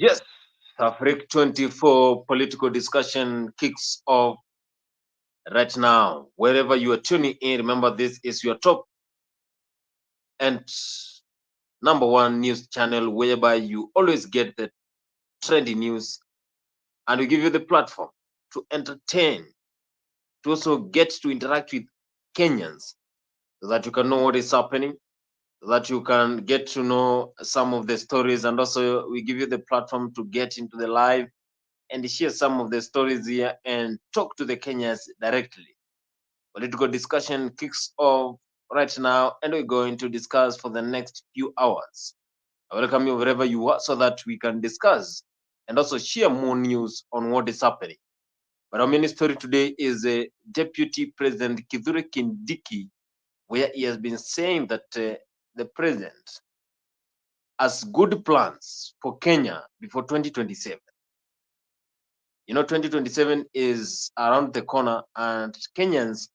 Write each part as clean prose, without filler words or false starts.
Yes, Africa 24 political discussion kicks off right now. Wherever you are tuning in, remember this is your top and number one news channel whereby you always get the trendy news and we give you the platform to entertain, to also get to interact with Kenyans so that you can know what is happening, so that you can get to know some of the stories, and also we give you the platform to get into the live and share some of the stories here and talk to the Kenyans directly. Political discussion kicks off right now, and we're going to discuss for the next few hours. I welcome you wherever you are so that we can discuss and also share more news on what is happening. But our main story today is Deputy President Kithure Kindiki, where he has been saying that the president has good plans for Kenya before 2027. You know, 2027 is around the corner, and Kenyans,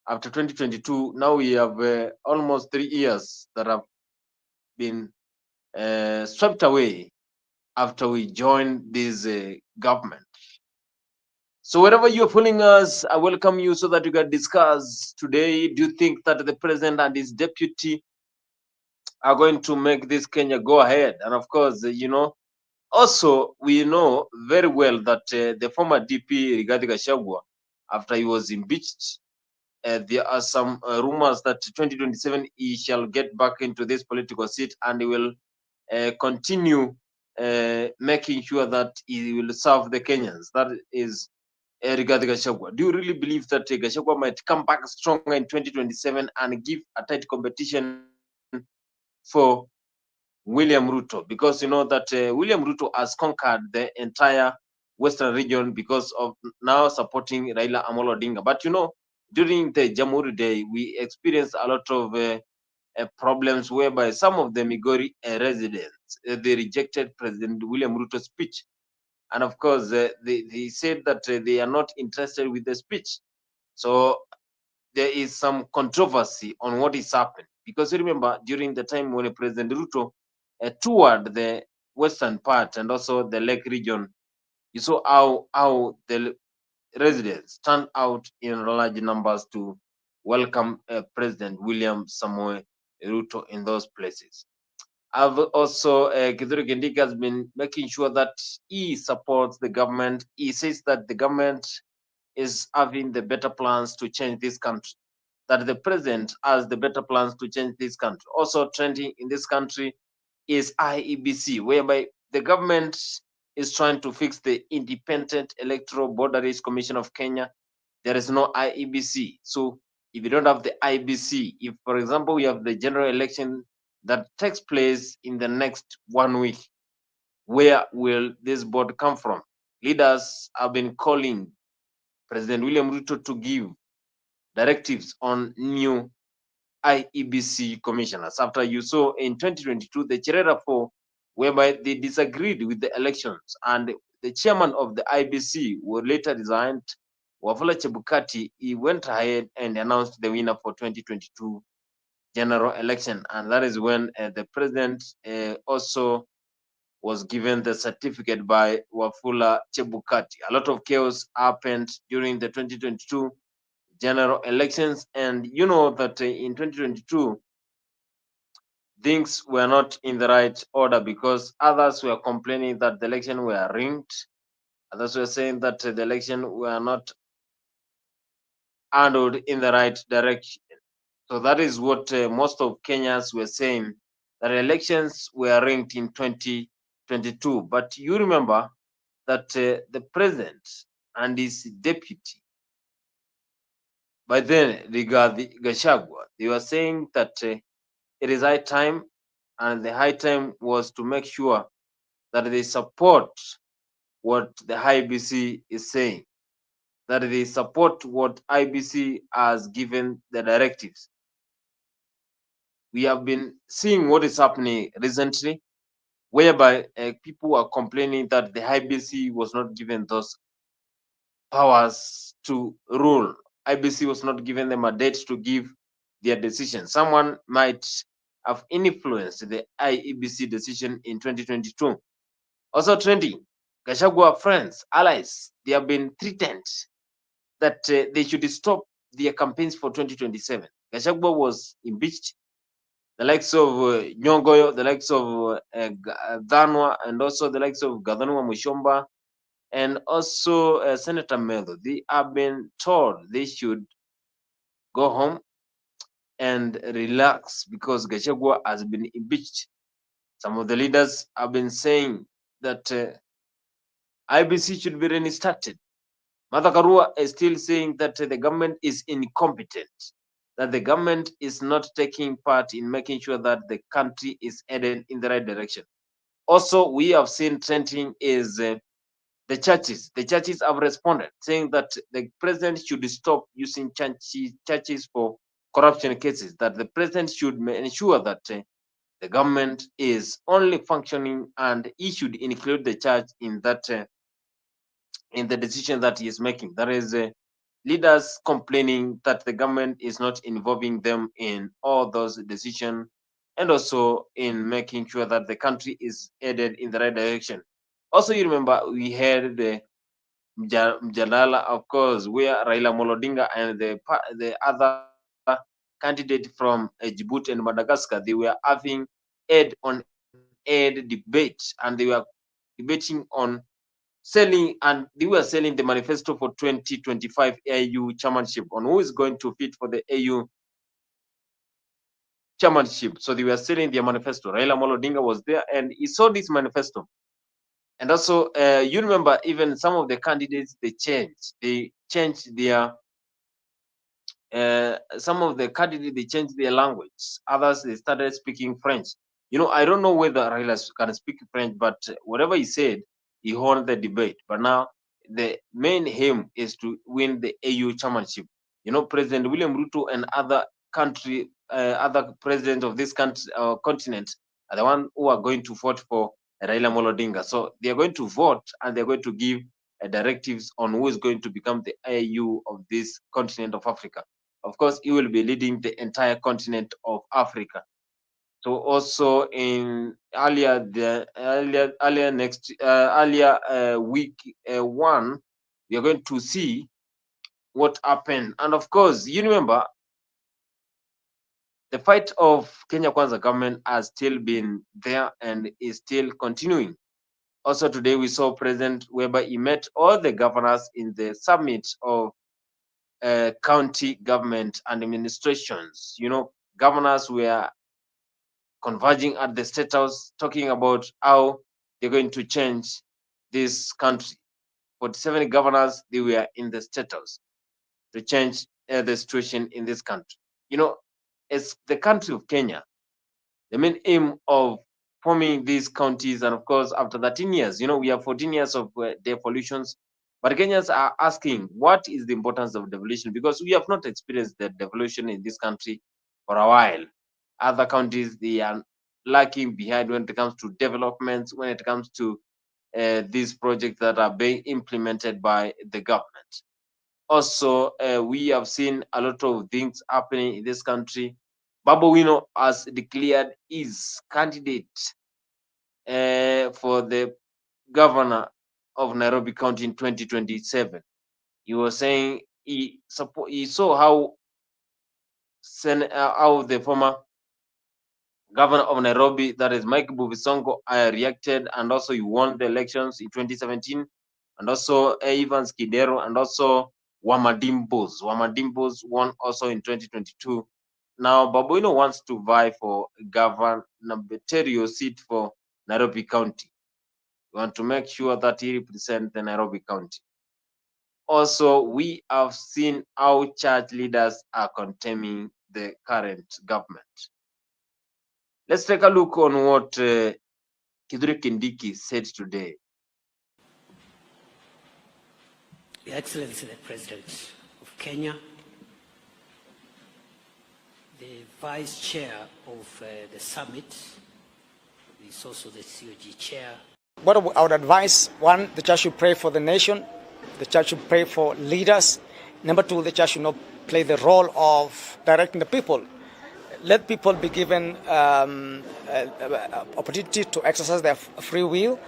after 2022, now we have almost 3 years that have been swept away after we joined this government. So, wherever you're following us, I welcome you so that we can discuss today. Do you think that the president and his deputy are going to make this Kenya go ahead? And of course, also, we know very well that the former DP Rigathi Gachagua, after he was impeached, there are some rumors that 2027 he shall get back into this political seat and he will continue making sure that he will serve the Kenyans. That is Rigathi Gachagua. Do you really believe that Gachagua might come back stronger in 2027 and give a tight competition for William Ruto? Because you know that William Ruto has conquered the entire western region because of now supporting Raila Amolo Odinga. But you know, during the Jamhuri Day, we experienced a lot of problems whereby some of the Migori residents they rejected President William Ruto's speech, and of course they said that they are not interested with the speech. So there is some controversy on what is happening because you remember during the time when President Ruto toured the western part and also the lake region, you saw how the residents turned out in large numbers to welcome President William Samoei Ruto in those places. I've also, Kithure Kindiki has been making sure that he supports the government. He says that the government is having the better plans to change this country, that the president has the better plans to change this country. Also trending in this country is IEBC, whereby the government is trying to fix the Independent Electoral Boundaries Commission of Kenya. There is no IEBC. So if you don't have the IEBC, if for example we have the general election that takes place in the next 1 week, where will this board come from? Leaders have been calling President William Ruto to give directives on new IEBC commissioners. After you saw in 2022 the Cherera 4, whereby they disagreed with the elections, and the chairman of the IEBC were later resigned. Wafula Chebukati, he went ahead and announced the winner for 2022 general election, and that is when the president also was given the certificate by Wafula Chebukati. A lot of chaos happened during the 2022 general elections, and you know that in 2022 things were not in the right order because others were complaining that the election were rigged. Others were saying that the election were not handled in the right direction. So that is what most of Kenyans were saying, that elections were rigged in 2022. But you remember that the president and his deputy, by then Rigathi Gachagua, they were saying that it is high time, and the high time was to make sure that they support what the IBC is saying, that they support what IBC has given the directives. We have been seeing what is happening recently, whereby people are complaining that the IBC was not given those powers to rule. IBC was not given them a date to give their decision. Someone might have influenced the IEBC decision in 2022. Also trending, Gachagua friends, allies, they have been threatened that they should stop their campaigns for 2027. Gachagua was impeached. The likes of Nyongoyo, the likes of Dhanwa, and also the likes of Gadanwa Mushomba, and also Senator Melo, they have been told they should go home and relax because Gachagua has been impeached. Some of the leaders have been saying that IBC should be restarted. Martha Karua is still saying that the government is incompetent, that the government is not taking part in making sure that the country is headed in the right direction. Also, we have seen trending is the churches. The churches have responded, saying that the president should stop using churches for corruption cases, that the president should ensure that the government is only functioning and he should include the church in that in the decision that he is making. There is leaders complaining that the government is not involving them in all those decisions and also in making sure that the country is headed in the right direction. Also, you remember we had the Mjadala, of course, where Raila Molodinga and the other candidate from Djibouti and Madagascar, they were having aid on aid debate, and they were debating on selling, and they were selling the manifesto for 2025 AU chairmanship on who is going to fit for the AU chairmanship. So they were selling their manifesto. Raila Molodinga was there and he saw this manifesto. And also, you remember even some of the candidates, they changed their some of the candidates, they changed their language. Others, they started speaking French. You know, I don't know whether Raila can speak French, but whatever he said, he won the debate. But now the main aim is to win the AU chairmanship. You know, President William Ruto and other presidents of this country, continent are the one who are going to vote for Raila Molodinga. So they are going to vote and they're going to give directives on who is going to become the AU of this continent of Africa. Of course, he will be leading the entire continent of Africa. So also in earlier week one, we are going to see what happened. And of course, you remember the fight of Kenya Kwanza government has still been there and is still continuing. Also today we saw President Weber, he met all the governors in the summit of county government and administrations. You know, governors were converging at the State House, talking about how they're going to change this country. 47 governors, they were in the State House to change the situation in this country. You know, as the country of Kenya, the main aim of forming these counties, and of course, after 13 years, you know, we have 14 years of devolutions, but Kenyans are asking, what is the importance of devolution? Because we have not experienced the devolution in this country for a while. Other countries, they are lacking behind when it comes to development, when it comes to these projects that are being implemented by the government. Also, we have seen a lot of things happening in this country. Babu Wino has declared his candidate for the governor of Nairobi County in 2027. He was saying he saw how the former governor of Nairobi, that is Mike Buvisongo, reacted, and also he won the elections in 2017, and also Evans Kidero, and also Wamadimbos. Wamadimbos won also in 2022. Now, Babuino wants to vie for gubernatorial seat for Nairobi County. We want to make sure that he represents the Nairobi County. Also, we have seen how church leaders are condemning the current government. Let's take a look on what Kithure Kindiki said today. Your Excellency, the President of Kenya, the Vice Chair of the Summit, is also the COG Chair. What I would advise, one, the church should pray for the nation. The church should pray for leaders. Number two, the church should not play the role of directing the people. Let people be given opportunity to exercise their free will.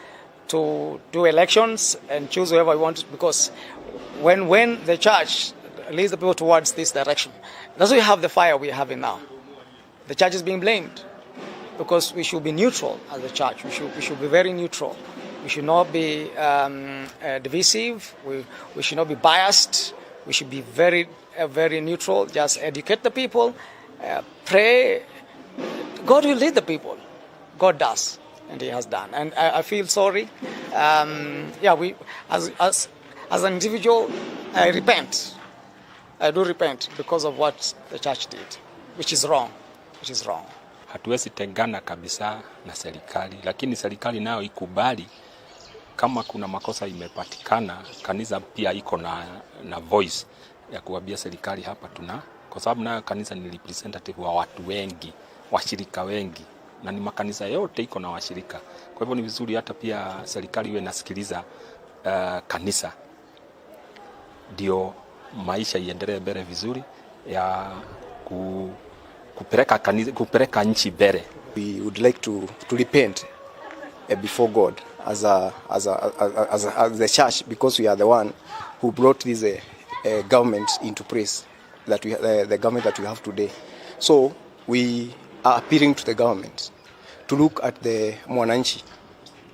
to do elections and choose whoever we want, because when the church leads the people towards this direction, that's why we have the fire we're having now. The church is being blamed because we should be neutral as a church. We should be very neutral. We should not be divisive. We should not be biased. We should be very neutral. Just educate the people, pray. God will lead the people. God does, and He has done. And I feel sorry. We as an individual, I repent. I do repent because of what the church did, which is wrong. Hatuwezi tengana kabisa na serikali, lakini serikali nayo ikubali kama kuna makosa imepatikana. Kanisa pia iko na voice ya kuambia serikali hapa kwa sababu nayo kanisa ni representative wa watu wengi, washirika wengi, na ni makanisa yote iko na washirika. Kwa hivyo ni vizuri hata pia serikali iwe nasikiliza kanisa, ndio maisha iendelee mbele vizuri ya kupeleka nchi mbele. We would like to repent before God as the church, because we are the one who brought this government into place, that the government that we have today. So we are appealing to the government to look at the mwananchi,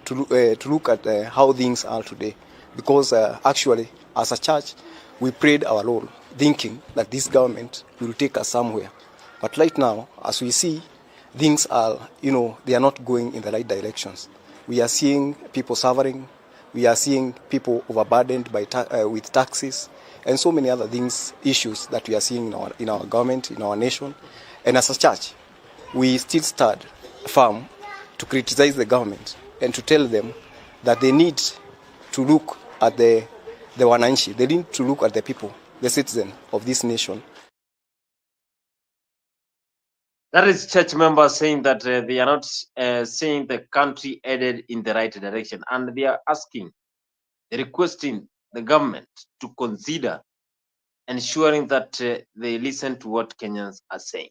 to look at how things are today, because actually as a church we prayed our role thinking that this government will take us somewhere. But right now, as we see, things are, they are not going in the right directions. We are seeing people suffering. We are seeing people overburdened with taxes and so many other issues that we are seeing in our government, in our nation. And as a church, we still stand firm to criticize the government and to tell them that they need to look at the wananchi. They need to look at the people, the citizens of this nation. That is church members saying that they are not seeing the country headed in the right direction, and they are requesting the government to consider ensuring that they listen to what Kenyans are saying.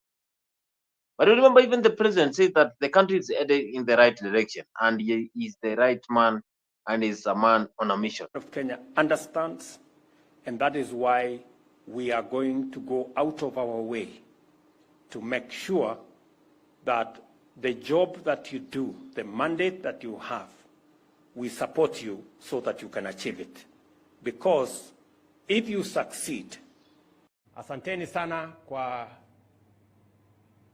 But remember, even the president said that the country is headed in the right direction, and he is the right man, and is a man on a mission. Of Kenya understands, and that is why we are going to go out of our way to make sure that the job that you do, the mandate that you have, we support you so that you can achieve it. Because if you succeed. Asanteni sana kwa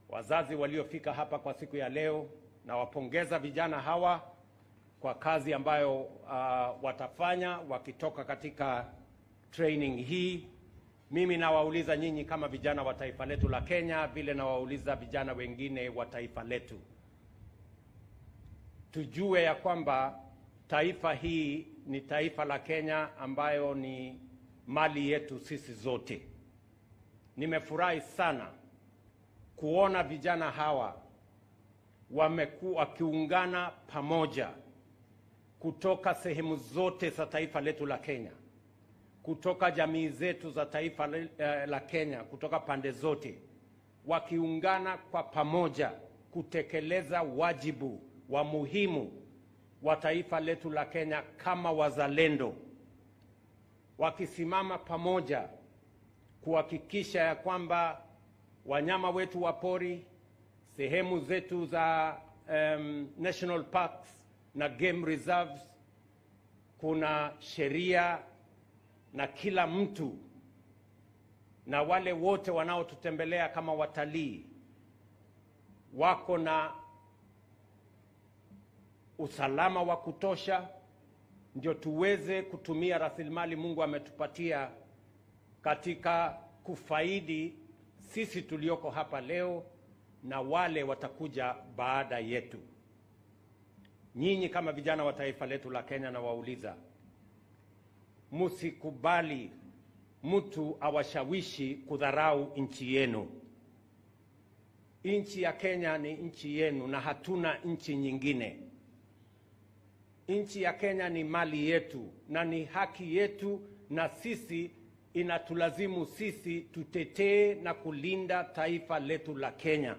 wazazi waliofika hapa kwa siku ya leo, na wapongeza vijana hawa kwa kazi ambayo watafanya wakitoka katika training hii. Mimi nawauliza nyinyi kama vijana wa taifa letu la Kenya, vile nawauliza vijana wengine wa taifa letu. Tujue ya kwamba taifa hii ni taifa la Kenya ambayo ni mali yetu sisi zote. Nimefurahi sana kuona vijana hawa wamekuwa wakiungana pamoja kutoka sehemu zote za taifa letu la Kenya, kutoka jamii zetu za taifa la Kenya, kutoka pande zote, wakiungana kwa pamoja kutekeleza wajibu wa muhimu wa taifa letu la Kenya kama wazalendo, wakisimama pamoja kuhakikisha ya kwamba wanyama wetu wa pori, sehemu zetu za national parks na game reserves, kuna sheria na kila mtu na wale wote wanaotutembelea kama watalii wako na usalama wa kutosha, ndio tuweze kutumia rasilimali Mungu ametupatia katika kufaidi sisi tulioko hapa leo na wale watakuja baada yetu. Nyinyi kama vijana wa taifa letu la Kenya, na wauliza, musikubali mtu awashawishi kudharau nchi yenu. Nchi ya Kenya ni nchi yenu na hatuna nchi nyingine. Nchi ya Kenya ni mali yetu na ni haki yetu, na sisi inatulazimu sisi tutetee na kulinda taifa letu la Kenya.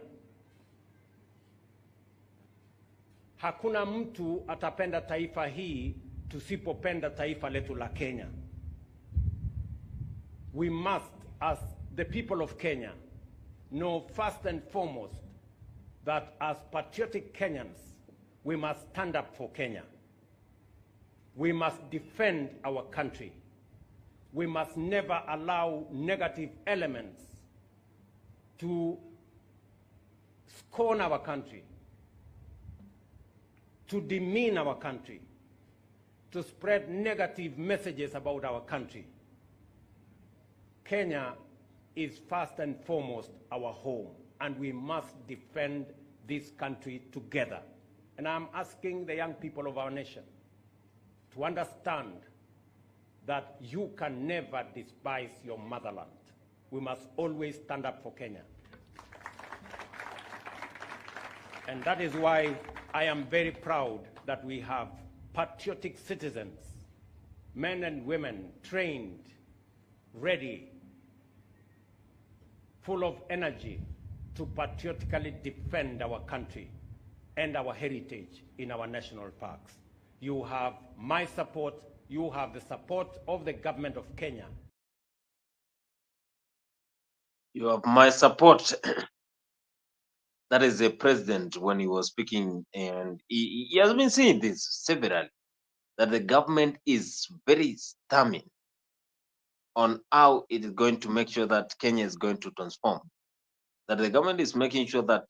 hakuna mtu atapenda taifa hii tusipopenda taifa letu la Kenya. We must, as the people of Kenya, know first and foremost that as patriotic Kenyans, we must stand up for Kenya. We must defend our country. We must never allow negative elements to scorn our country, to demean our country, to spread negative messages about our country. Kenya is first and foremost our home, and we must defend this country together. And I'm asking the young people of our nation to understand that you can never despise your motherland. We must always stand up for Kenya. And that is why I am very proud that we have patriotic citizens, men and women, trained, ready, full of energy to patriotically defend our country and our heritage in our national parks. You have my support. You have the support of the government of Kenya. You have my support. That is the president when he was speaking, and he has been saying this severally, that the government is very determined on how it is going to make sure that Kenya is going to transform. That the government is making sure that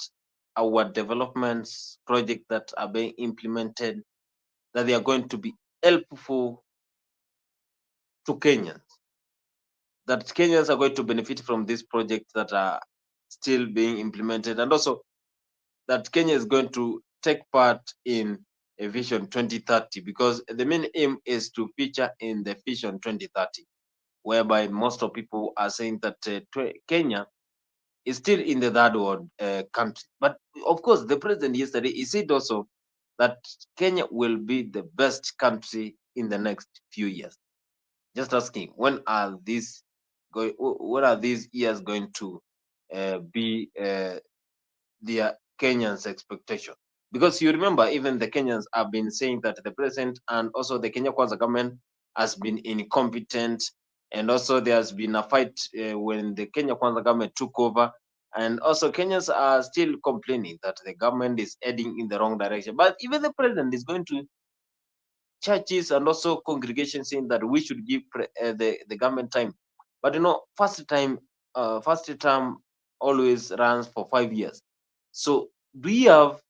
our developments projects that are being implemented, that they are going to be helpful to Kenyans. That Kenyans are going to benefit from these projects that are still being implemented, and also that Kenya is going to take part in a Vision 2030, because the main aim is to feature in the Vision 2030, whereby most of people are saying that Kenya is still in the third world country. But of course, the president yesterday, he said also that Kenya will be the best country in the next few years. Just asking, when are these years going to be their Kenyans' expectation? Because you remember, even the Kenyans have been saying that the president and also the Kenya Kwanza government has been incompetent, and also there has been a fight when the Kenya Kwanza government took over, and also Kenyans are still complaining that the government is heading in the wrong direction. But even the president is going to churches and also congregations saying that we should give the government time. But you know, first term always runs for 5 years. So do you have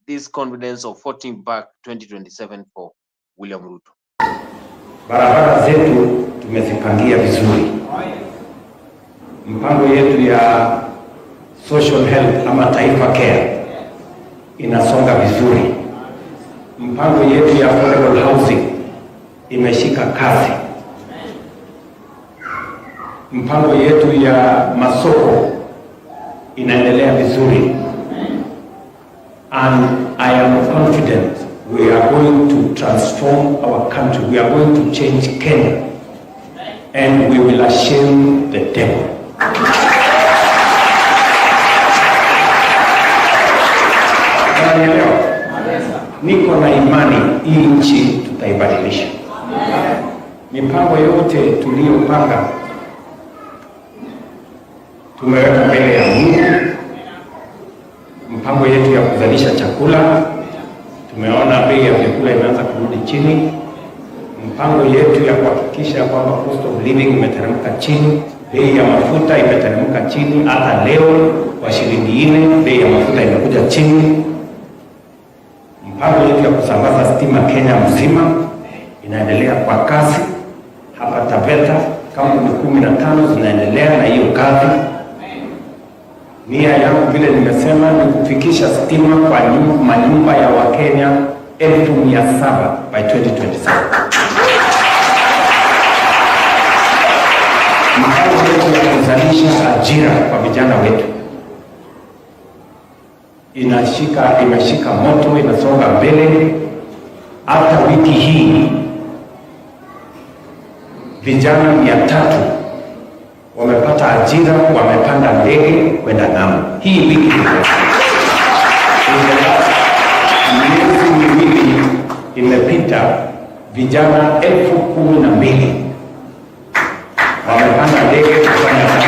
this confidence of voting back 2027 for William Ruto? Barabara zetu tumezipangia vizuri. Mpango yetu ya social health ama taifa care inasonga vizuri. Mpango yetu ya affordable housing imeshika kasi. Mpango yetu ya masoko inaendelea vizuri. And I am confident we are going to transform our country. We are going to change Kenya. And we will shame the devil. Niko na imani hii nchi tutaibadilisha. Mipango yote tuliyopanga tumeweka mbele ya Mungu. Mpango yetu ya kuzalisha chakula, tumeona bei ya vyakula imeanza kurudi chini. Mpango yetu ya kuhakikisha kwamba cost of living imeteremka chini, bei ya mafuta imeteremka chini. Hata leo kwa shilingi 4 bei ya mafuta imekuja chini. Mpango yetu ya kusambaza stima Kenya mzima inaendelea kwa kasi. Hapa Taveta kampuni 15 zinaendelea na hiyo kazi. Nia yangu vile nimesema ni kufikisha stima kwa manyumba ya Wakenya 7,000 by 2027. Mpango wetu ya kuzalisha ajira kwa vijana wetu imeshika moto, inasonga mbele. Hata wiki hii vijana 300 wamepata ajira, wamepanda ndege kwenda ng'ambo. Hii wiki miezi iliyopita vijana 12,000 wamepanda ndege kufanya kazi.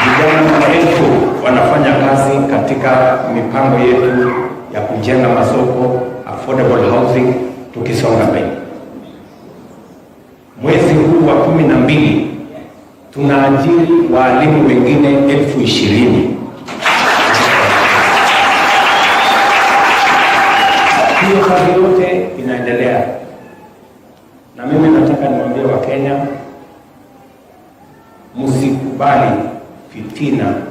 Vijana 1,000 wanafanya kazi katika mipango yetu ya kujenga masoko, affordable housing, tukisonga mbele. Mwezi huu wa 12 tunaajiri walimu wengine 20,000. Hiyo kazi yote inaendelea, na mimi nataka niwaambie Wakenya, msikubali fitina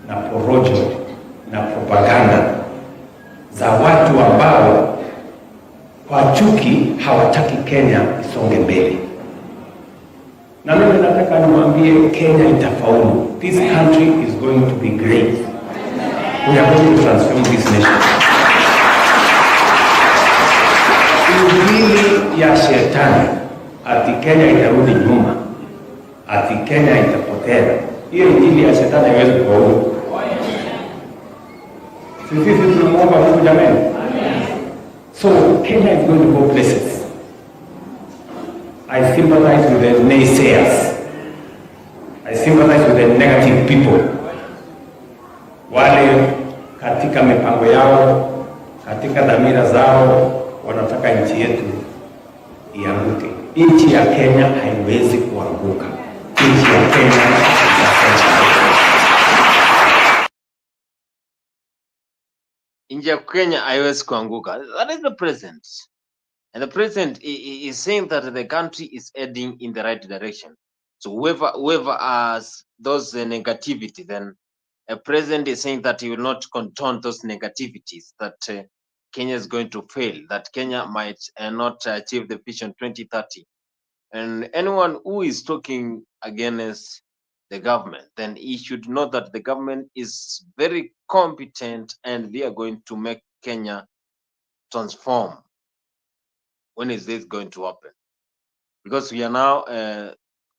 na porojo na propaganda za watu ambao kwa chuki hawataki Kenya isonge mbele. Na mimi nataka niwaambie Kenya itafaulu. This country is going to be great. We are going to transform this nation. Injili ya shetani ati Kenya itarudi nyuma, ati Kenya itapotea, hiyo injili ya shetani haiwezi kufaulu. Sisi tunamuomba Mungu jamani. So Kenya is going to go places. I sympathize with the naysayers. I sympathize with the negative people. Wale katika mipango yao, katika dhamira zao, wanataka nchi yetu ianguke. Nchi ya Kenya haiwezi kuanguka. Nchi ya Kenya Nchi ya Kenya haiwezi kuanguka. That is the president. And the president is saying that the country is heading in the right direction. So whoever has those negativity, then a president is saying that he will not condone those negativities, that Kenya is going to fail, that Kenya might not achieve the vision 2030. And anyone who is talking against the government, then he should know that the government is very competent and they are going to make Kenya transform. When is this going to happen? Because we are now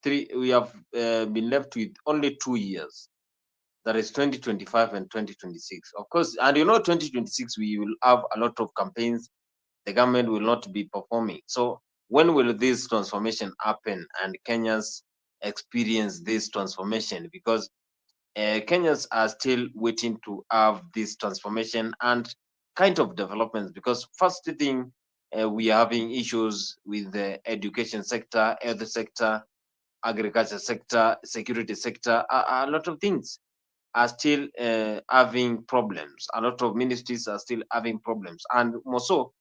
we have been left with only 2 years. That is 2025 and 2026. Of course, and 2026 we will have a lot of campaigns. The government will not be performing. So when will this transformation happen and Kenyans experience this transformation? Because Kenyans are still waiting to have this transformation and kind of developments. Because first thing, we are having issues with the education sector, health sector, agriculture sector, security sector. A lot of things are still having problems. A lot of ministries are still having problems, and more so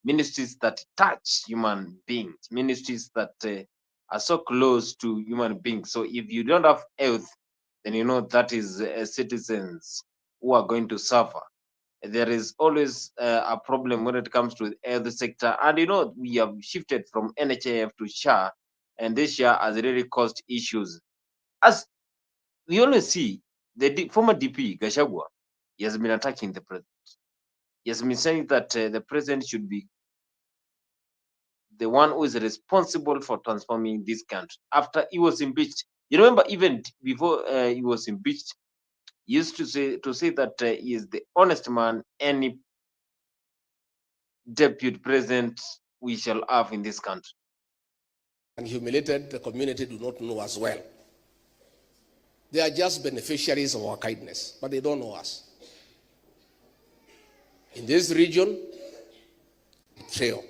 ministries that touch human beings, ministries that are so close to human beings. So if you don't have health, then that is citizens who are going to suffer. There is always a problem when it comes to the sector, and we have shifted from NHIF to SHA, and this SHA has really caused issues. As we always see, the former DP Gachagua, he has been attacking the president. He has been saying that the president should be the one who is responsible for transforming this country. After he was impeached, you remember, even before he was impeached, he used to say that he is the honest man, any deputy president we shall have in this country. And humiliated, the community do not know us well. They are just beneficiaries of our kindness, but they don't know us. In this region, betrayal.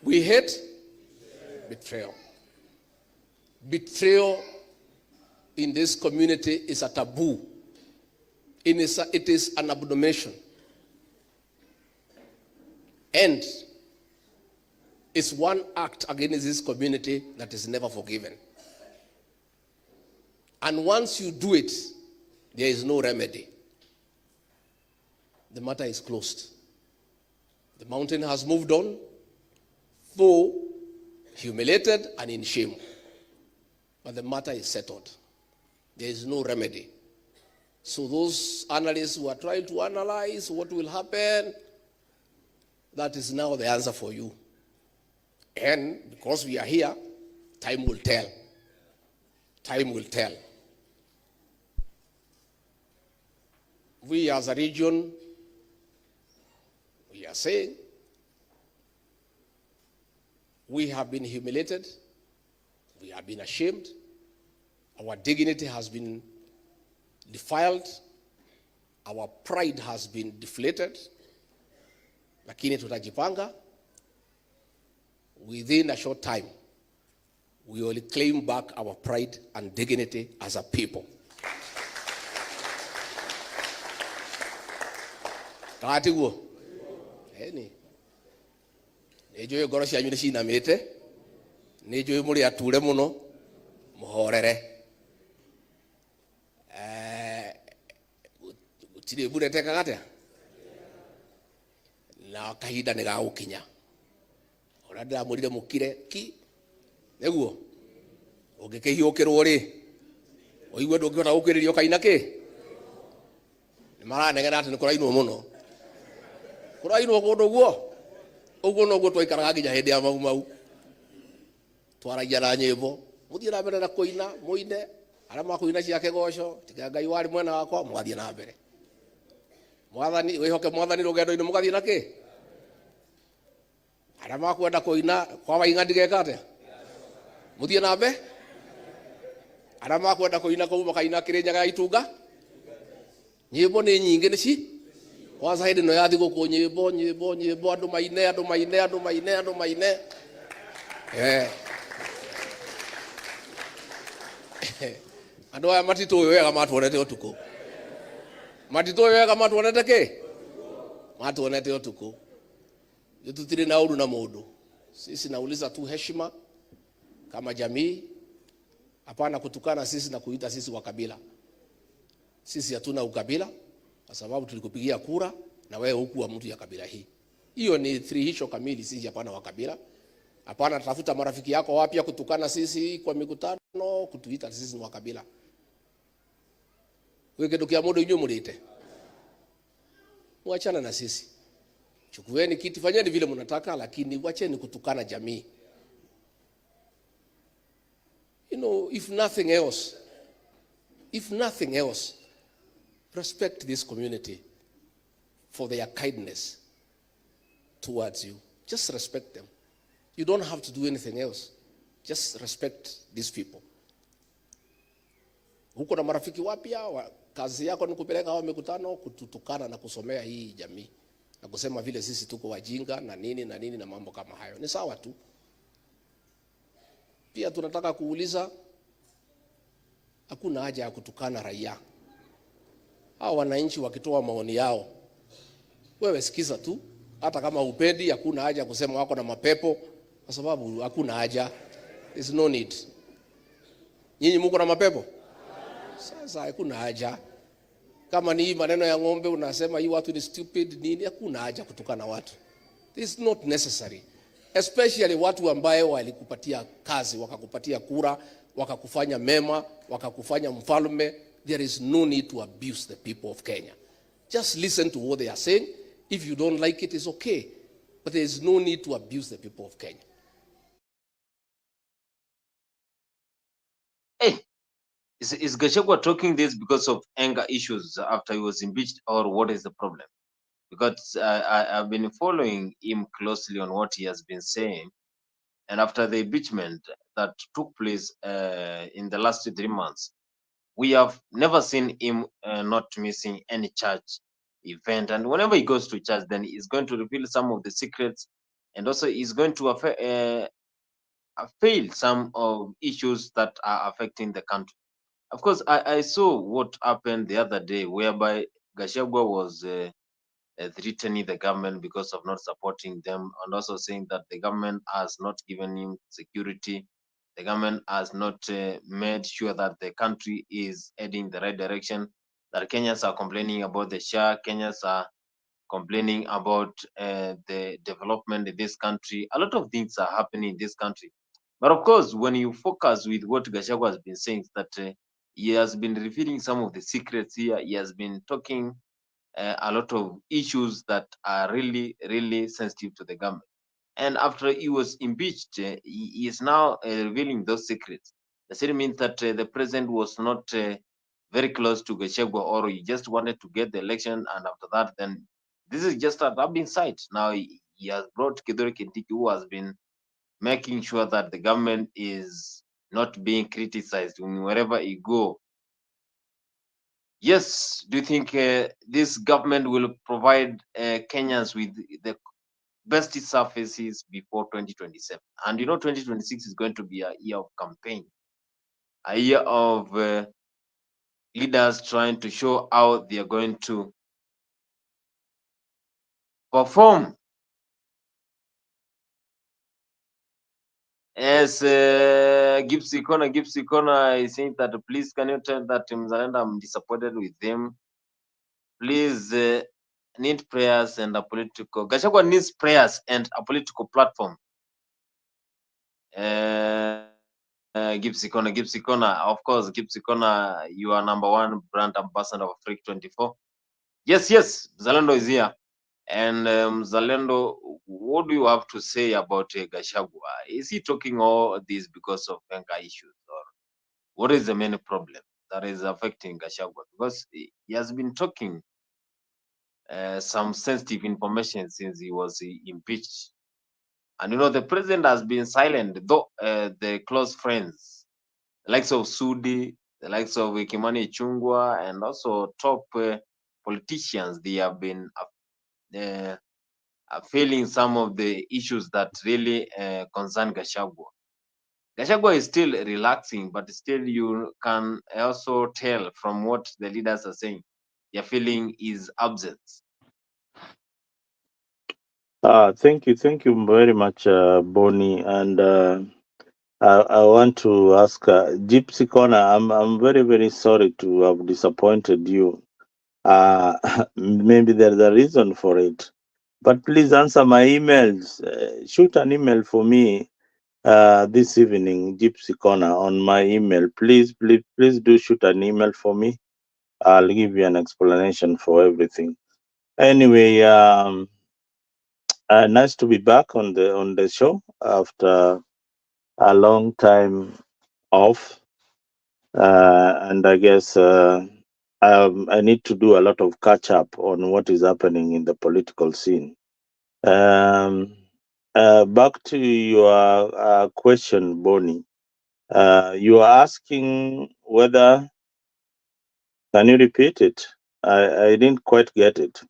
We hate betrayal. Betrayal in this community is a taboo. It is an abomination. And it's one act against this community that is never forgiven. And once you do it, there is no remedy. The matter is closed. The mountain has moved on, though humiliated and in shame. But the matter is settled. There is no remedy. So those analysts who are trying to analyze what will happen, that is now the answer for you. And because we are here, time will tell. Time will tell. We as a region, We are saying we have been humiliated, we have been ashamed, our dignity has been defiled, our pride has been deflated, lakini tutajipanga. Within a short time, we will claim back our pride and dignity as a people. Kaatiguo. Eni. Nejo ngoro cianyu ni cinamite. Nejo muri ature muno. Muhorere. Gutire burete kagate. Na kahinda ni ga gukinya. Ora ndamurire mukire ki. Neguo. Ungikihiyukirwo ri. Oigwe ndungihota gukiririo kaina ki. Ni maranegera ati ni kurainwo muno. Kurainwo kundu guo. Uguo noguo twaikaraga nginya hindi ya mau. Twaragia na nyimbo. Muthie na mbere na kuina, muine. Aria makuina cia kigoco, tiga Ngai wari mwena wakwa, mugathie na mbere. Mwathani, wihoke mwathani rugendo-ini mugathie na ki? Aria makwenda kuina, kwa wainga ndigeka atia? Muthie na mbere? Aria makwenda kuina kuu makaina Kirinyaga Itunga? Nyimbo ni nyingi nici? Kwanza hindi no yathi guku nyimbo andu maine. Andu aya matituĩ wega matuonete ũtukũ. Matituĩ wega matuonete kĩ? Matuonete ũtukũ. Tutire na ũru na mũndũ. Sisi nauliza tu heshima kama jamii. Hapana kutukana sisi na kuita sisi wa kabila. Sisi hatuna ukabila kwa sababu tulikupigia kura na wewe hukuwa mtu ya kabila hii. Hiyo ni thihirisho kamili, sisi hapana wa kabila. Hapana tafuta marafiki yako wapya kutukana sisi kwa mikutano, kutuita sisi ni wa kabila. Wewe kindu kia mundu inyu murite. Muachana na sisi. Chukueni kiti, fanyeni vile mnataka, lakini wacheni kutukana jamii. You know, if nothing else, respect this community for their kindness towards you. Just respect them. You don't have to do anything else. Just respect these people. Huko na marafiki wapya, kazi yako ni kupeleka hao mikutano, kututukana na kusomea hii jamii. Na kusema vile sisi tuko wajinga na nini na mambo kama hayo. Ni sawa tu. Pia tunataka kuuliza, hakuna haja ya kutukana raia. Hao wananchi wakitoa maoni yao, wewe sikiza tu. Hata kama upendi, hakuna haja kusema wako na mapepo, kwa sababu hakuna haja. There's no need. Nyinyi mko na mapepo? Sasa hakuna haja. Kama ni maneno ya ng'ombe unasema hii watu ni stupid nini, hakuna haja kutukana watu. It's not necessary. Especially watu ambaye walikupatia kazi, wakakupatia kura, wakakufanya mema, wakakufanya mfalme. There is no need to abuse the people of Kenya. Just listen to what they are saying. If you don't like it, it's okay. But there is no need to abuse the people of Kenya. Hey, is Gachagua talking this because of anger issues after he was impeached, or what is the problem? Because I've been following him closely on what he has been saying. And after the impeachment that took place in the last 3 months, we have never seen him not missing any church event. And whenever he goes to church, then he's going to reveal some of the secrets, and also he's going to fail some of issues that are affecting the country. Of course, I saw what happened the other day, whereby Gachagua was threatening the government because of not supporting them, and also saying that the government has not given him security. The government has not made sure that the country is heading in the right direction. That Kenyans are complaining about the SHA, Kenyans are complaining about the development in this country. A lot of things are happening in this country. But of course, when you focus with what Gachagua has been saying, that he has been revealing some of the secrets here. He has been talking a lot of issues that are really, really sensitive to the government. And after he was impeached, he is now revealing those secrets. Does it mean that the president was not very close to Gachagua, or he just wanted to get the election, and after that, then This is just a rubbing sight. Now he has brought Kithure Kindiki, who has been making sure that the government is not being criticized wherever he go. Yes, do you think this government will provide Kenyans with the best surfaces before 2027? And 2026 is going to be a year of campaign, a year of leaders trying to show how they are going to perform. As Gipsy Kona is saying that, please can you tell that Mzalendo I'm disappointed with them. Please need prayers and a political. Gachagua needs prayers and a political platform. Gipsy Kona, of course, Gipsy Kona, you are #1 brand ambassador of Freak 24. Yes, Zalendo is here. And Zalendo, what do you have to say about Gachagua? Is he talking all this because of Venga issues, or what is the main problem that is affecting Gachagua? Because he has been talking some sensitive information since he was impeached. And the president has been silent, though the close friends, the likes of Sudi, the likes of Kimani Chungwa, and also top politicians, they have been failing some of the issues that really concern Gachagua. Gachagua is still relaxing, but still you can also tell from what the leaders are saying, they're feeling his absence. Thank you very much, Bonnie. And I want to ask Gypsy Corner. I'm very, very sorry to have disappointed you. Maybe there's a reason for it, but please answer my emails. Shoot an email for me this evening, Gypsy Corner, on my email. Please do shoot an email for me. I'll give you an explanation for everything. Anyway, nice to be back on the show after a long time off, and I guess I need to do a lot of catch up on what is happening in the political scene. Back to your question, Bonnie. You are asking whether. Can you repeat it? I didn't quite get it.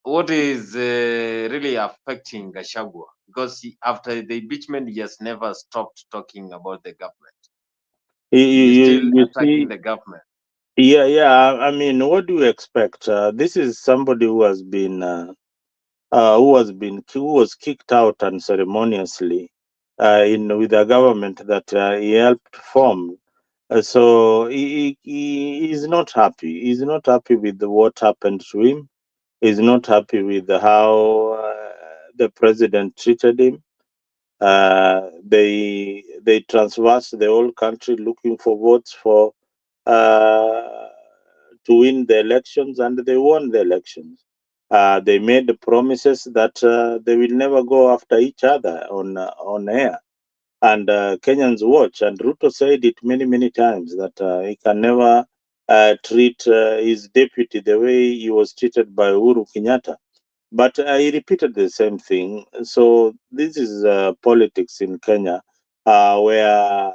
What is really affecting Gachagua? Because after the impeachment, he has never stopped talking about the government. He's still You attacking see, the government. yeah. I mean, what do you expect? This is somebody who has been who was kicked out unceremoniously in with a government that he helped form. So he is not happy. He's not happy with what happened to him. He's not happy with how the president treated him. They transversed the whole country looking for votes for to win the elections, and they won the elections. They made the promises that they will never go after each other on air, and Kenyans watch. And Ruto said it many times that he can never treat his deputy the way he was treated by Uhuru Kenyatta. But he repeated the same thing. So this is politics in Kenya, where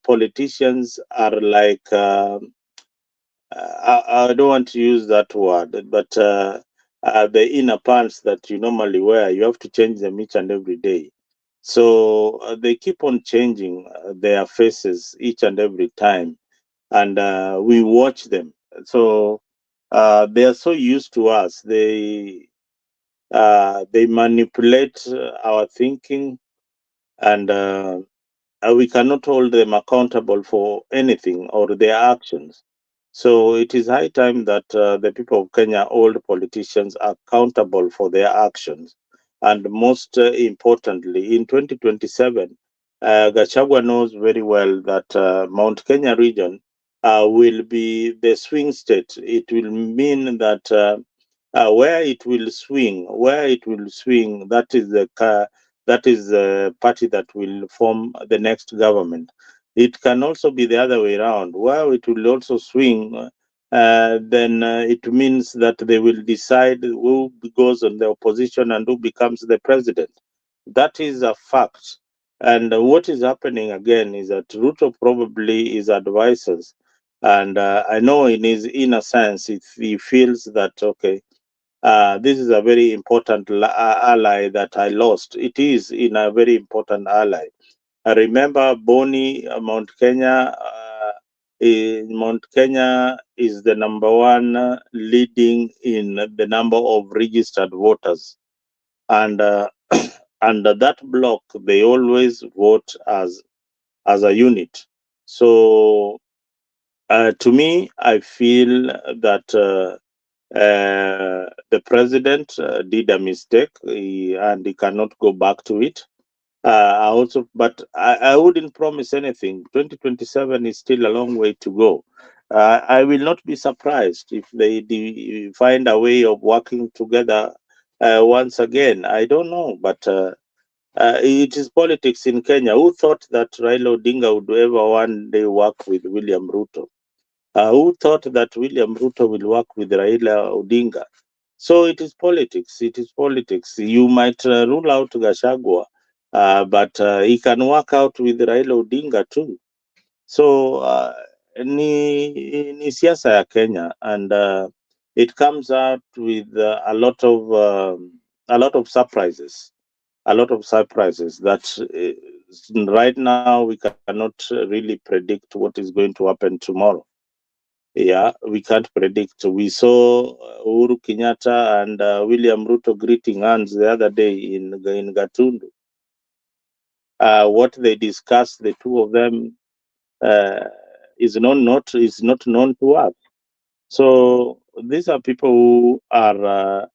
politicians are like I don't want to use that word, but the inner pants that you normally wear, you have to change them each and every day. So they keep on changing their faces each and every time, and we watch them. So they are so used to us. They manipulate our thinking, and we cannot hold them accountable for anything or their actions. So it is high time that the people of Kenya hold politicians accountable for their actions. And most importantly, in 2027, Gachagua knows very well that Mount Kenya region will be the swing state. It will mean that where it will swing, that is the party that will form the next government. It can also be the other way around, where it will also swing. then it means that they will decide who goes on the opposition and who becomes the president. That is a fact. And what is happening again is that Ruto probably is advisors. And I know in his inner sense, he feels that, okay, this is a very important ally that I lost. It is in a very important ally. I remember Boni, Mount Kenya. Mount Kenya is the number one leading in the number of registered voters, and and that block they always vote as a unit. So to me, I feel that the president did a mistake, and he cannot go back to it. I also, but I wouldn't promise anything. 2027 is still a long way to go. I will not be surprised if they find a way of working together once again. I don't know, but it is politics in Kenya. Who thought that Raila Odinga would ever one day work with William Ruto? Who thought that William Ruto will work with Raila Odinga? So it is politics. It is politics. You might rule out Gachagua, but he can work out with Raila Odinga too. So ni siasa ya Kenya, and it comes out with a lot of surprises. A lot of surprises that right now we cannot really predict what is going to happen tomorrow. Yeah, we can't predict. We saw Uhuru Kenyatta and William Ruto greeting hands the other day in Gatundu. What they discussed, the two of them, is not known to us. So these are people who are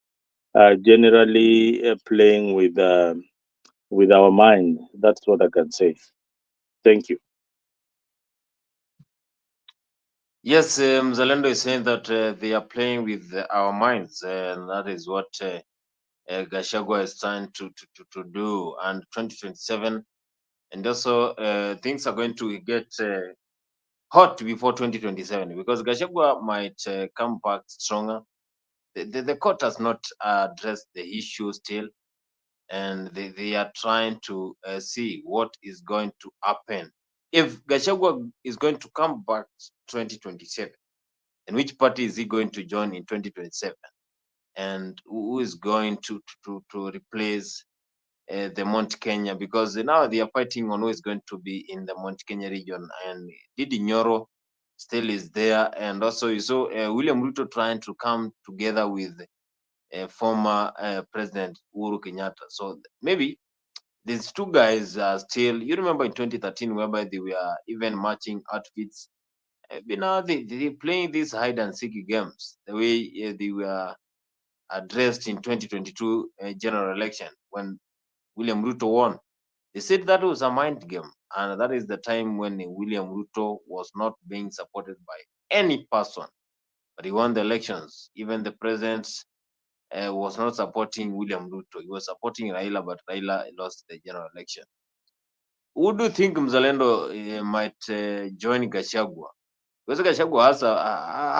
generally playing with our mind. That's what I can say. Thank you. Yes, Mzalendo is saying that they are playing with our minds, and that is what Gachagua is trying to do. And 2027, and also things are going to get hot before 2027 because Gachagua might come back stronger. The court has not addressed the issue still, and they are trying to see what is going to happen. If Gachagua is going to come back 2027, and which party is he going to join in 2027? And who is going to replace the Mount Kenya? Because now they are fighting on who is going to be in the Mount Kenya region. And Didi Nyoro still is there. And also you saw William Ruto trying to come together with former President Uhuru Kenyatta. So maybe these two guys are still, you remember in 2013, whereby they were even matching outfits. Now they playing these hide and seek games the way they were addressed in 2022 general election when William Ruto won. They said that was a mind game, and that is the time when William Ruto was not being supported by any person, but he won the elections. Even the president was not supporting William Ruto; he was supporting Raila, but Raila lost the general election. Who do you think Mzalendo might join Gachagua? Because Gachagua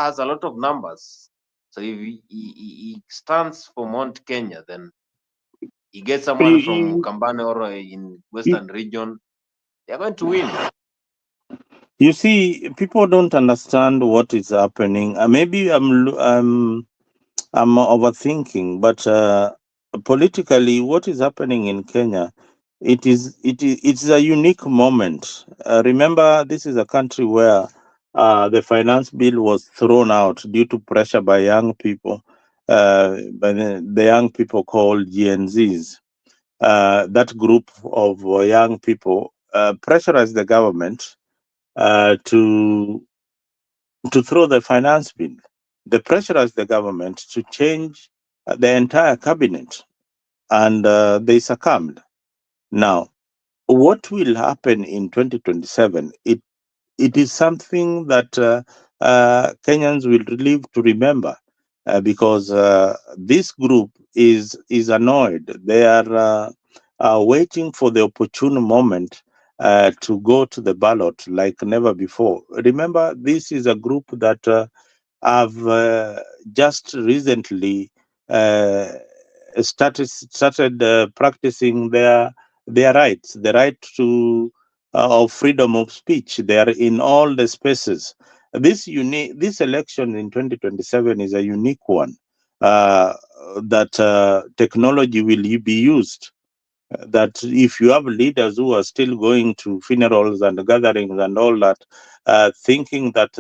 has a lot of numbers. So if he stands for Mount Kenya, then he gets someone from Kambane or in Western region, they are going to win. You see, people don't understand what is happening. Maybe I'm overthinking, but politically, what is happening in Kenya, it's a unique moment. Remember, this is a country where the finance bill was thrown out due to pressure by young people, by the young people called GNZs. That group of young people pressurized the government to throw the finance bill. They pressurized the government to change the entire cabinet, and they succumbed. Now, what will happen in 2027? It is something that Kenyans will live to remember, because this group is annoyed. They are waiting for the opportune moment to go to the ballot like never before. Remember, this is a group that have just recently started practicing their rights, the right to of freedom of speech. They are in all the spaces. This election in 2027 is a unique one. That technology will be used. That if you have leaders who are still going to funerals and gatherings and all that, thinking that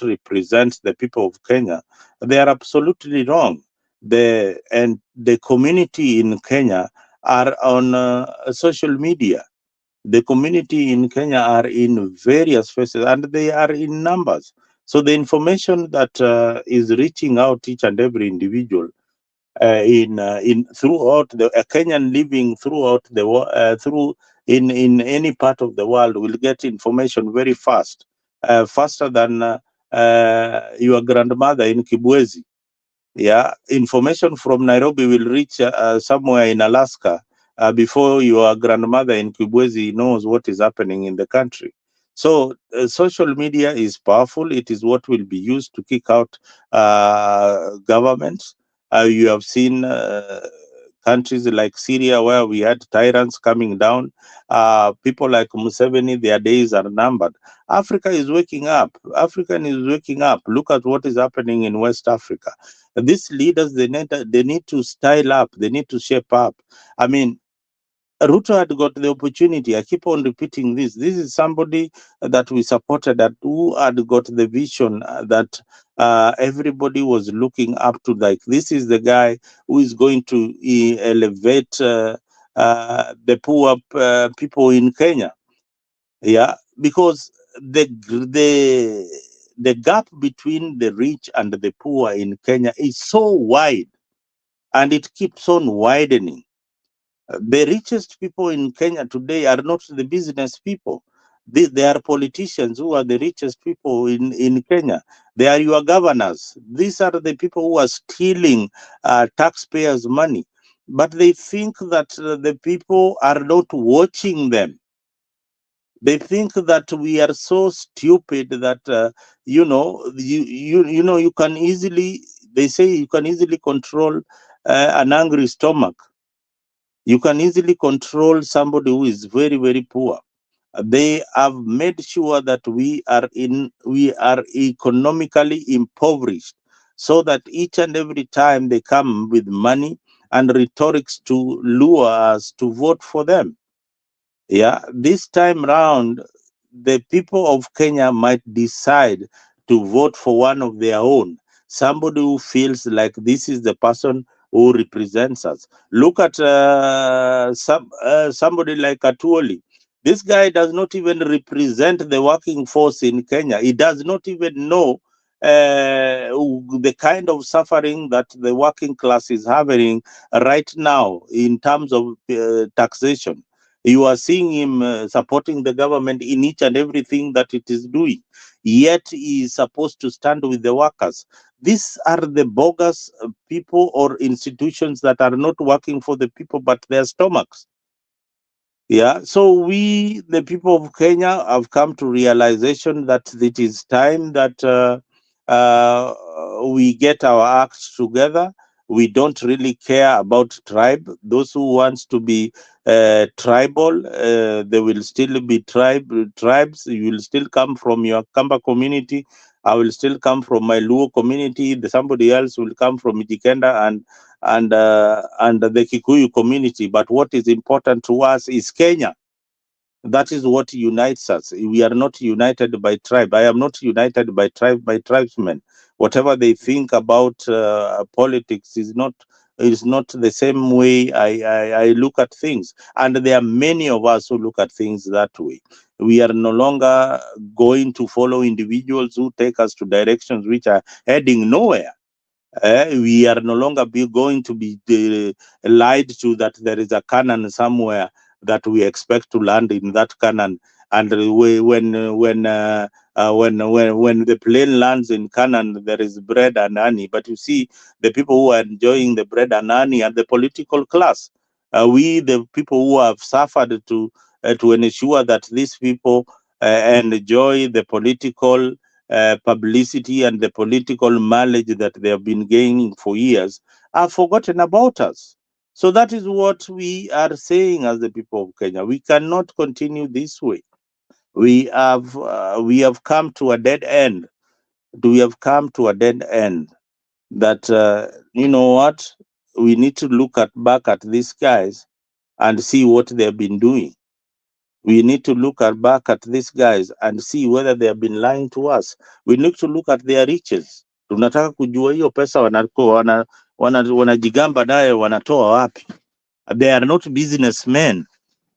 represents the people of Kenya, they are absolutely wrong. The community in Kenya are on social media. The community in Kenya are in various places and they are in numbers. So the information that is reaching out each and every individual in throughout the Kenyan living throughout the through in any part of the world will get information very fast, faster than your grandmother in Kibwezi. Yeah, information from Nairobi will reach somewhere in Alaska before your grandmother in Kibwezi knows what is happening in the country. So social media is powerful. It is what will be used to kick out governments. You have seen countries like Syria where we had tyrants coming down. People like Museveni, their days are numbered. Africa is waking up. African is waking up. Look at what is happening in West Africa. These leaders, they need to style up. They need to shape up. I mean, Ruto had got the opportunity. I keep on repeating this. This is somebody that we supported, that who had got the vision that everybody was looking up to. Like, this is the guy who is going to elevate the poor people in Kenya. Yeah, because the gap between the rich and the poor in Kenya is so wide, and it keeps on widening. The richest people in Kenya today are not the business people. They are politicians who are the richest people in Kenya. They are your governors. These are the people who are stealing taxpayers' money. But they think that the people are not watching them. They think that we are so stupid that you know you can easily. They say you can easily control an angry stomach. You can easily control somebody who is very, very poor. They have made sure that we are economically impoverished, so that each and every time they come with money and rhetorics to lure us to vote for them. Yeah, this time round, the people of Kenya might decide to vote for one of their own, somebody who feels like this is the person who represents us. Look at somebody like Atuoli. This guy does not even represent the working force in Kenya. He does not even know the kind of suffering that the working class is having right now in terms of taxation. You are seeing him supporting the government in each and everything that it is doing. Yet he is supposed to stand with the workers. These are the bogus people or institutions that are not working for the people but their stomachs. Yeah, so we, the people of Kenya, have come to realization that it is time that we get our acts together. We don't really care about tribe. Those who wants to be tribal, they will still be tribes. You will still come from your Kamba community. I will still come from my Luo community. Somebody else will come from Mijikenda and the Kikuyu community. But what is important to us is Kenya. That is what unites us. We are not united by tribe. I am not united by tribesmen. Whatever they think about politics is not the same way I look at things. And there are many of us who look at things that way. We are no longer going to follow individuals who take us to directions which are heading nowhere. We are no longer going to be lied to that there is a Canaan somewhere that we expect to land in that Canaan, and when the plane lands in Canaan, there is bread and honey. But you see, the people who are enjoying the bread and honey are the political class. We, the people who have suffered to ensure that these people enjoy the political publicity and the political mileage that they have been gaining for years have forgotten about us. So that is what we are saying as the people of Kenya. We cannot continue this way. We have come to a dead end. We have come to a dead end. That you know what, we need to look back at these guys and see what they have been doing. We need to look back at these guys and see whether they have been lying to us. We need to look at their riches. Tunataka kujua hiyo pesa wanajigamba nayo wanatoa wapi. They are not businessmen.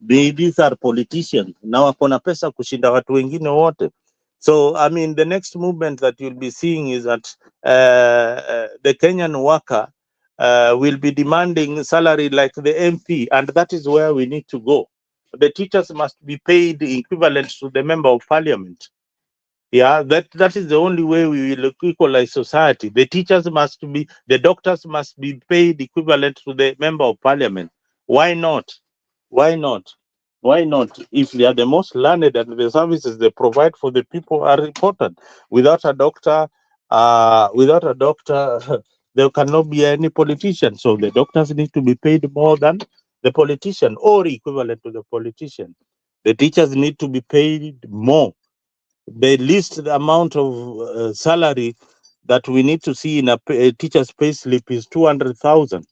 These are politicians. Na wako na pesa kushinda watu wengine wote. So, I mean, the next movement that you'll be seeing is that the Kenyan worker will be demanding salary like the MP, and that is where we need to go. The teachers must be paid equivalent to the member of parliament. Yeah, that is the only way we will equalize society. The teachers must be, the doctors must be paid equivalent to the member of parliament. Why not? Why not? Why not? If they are the most learned and the services they provide for the people are important. Without a doctor, there cannot be any politician. So the doctors need to be paid more than the politician or equivalent to the politician. The teachers need to be paid more. The least amount of salary that we need to see in a teacher's pay slip is 200,000.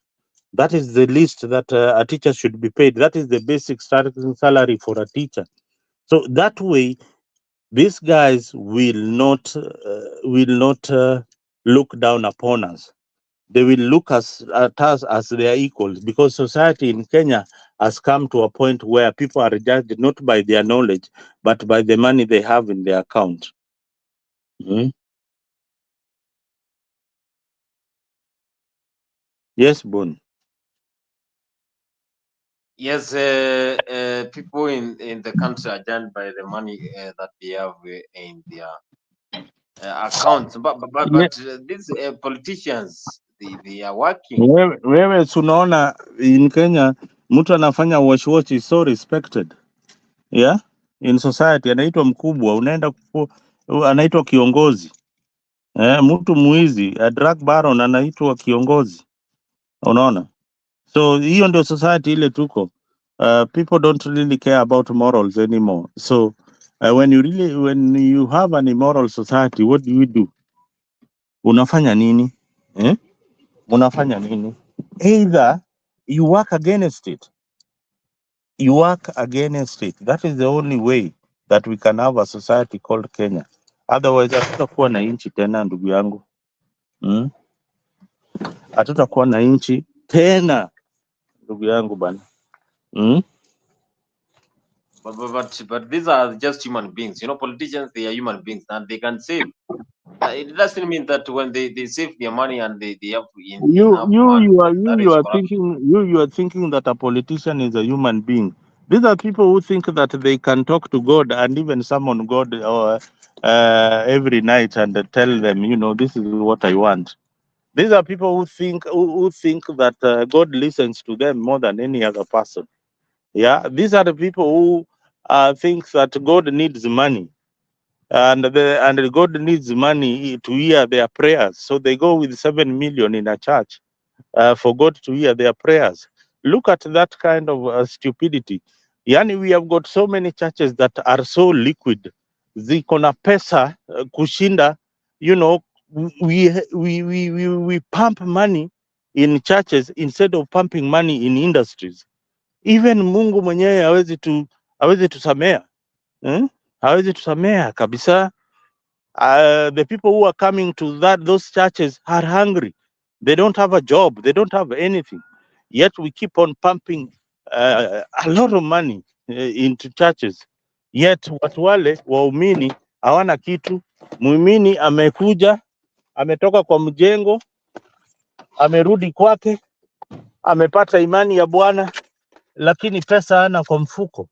That is the least that a teacher should be paid. That is the basic starting salary for a teacher. So that way, these guys will not look down upon us. They will look at us as their equals, because society in Kenya has come to a point where people are judged not by their knowledge, but by the money they have in their account. Yes, Bon. Yes, people in the country are judged by the money that they have in their accounts. But these politicians, they are working. Wewe tunaona in Kenya mtu anafanya wash is so respected. Yeah? In society anaitwa mkubwa, unaenda anaitwa kiongozi. Mtu muizi, a drug baron anaitwa kiongozi. Unaona? So hiyo ndio society ile tuko. People don't really care about morals anymore. So when you have an immoral society, what do? Unafanya nini? Unafanya nini? Either you work against it. You work against it. That is the only way that we can have a society called Kenya. Otherwise, hatutakuwa na nchi tena, ndugu yangu. Hatutakuwa na nchi tena, ndugu yangu bana. But these are just human beings. You know, politicians, they are human beings and they can save. It doesn't mean that when they save their money and they have You are thinking that a politician is a human being. These are people who think that they can talk to God and even summon God every night and tell them, you know, this is what I want. These are people who think that God listens to them more than any other person. Yeah, these are the people who think that God needs money, and God needs money to hear their prayers. So they go with 7 million in a church for God to hear their prayers. Look at that kind of stupidity. Yani, we have got so many churches that are so liquid. Ziko na pesa kushinda, you know, we pump money in churches instead of pumping money in industries. Even Mungu mwenyewe hawezi tusamea. Hawezi tusamea kabisa. The people who are coming to those churches are hungry. They don't have a job. They don't have anything. Yet we keep on pumping a lot of money into churches. Yet watu wale waumini hawana kitu. Muumini amekuja, ametoka kwa mjengo, amerudi kwake, amepata imani ya Bwana, lakini pesa hana kwa mfuko.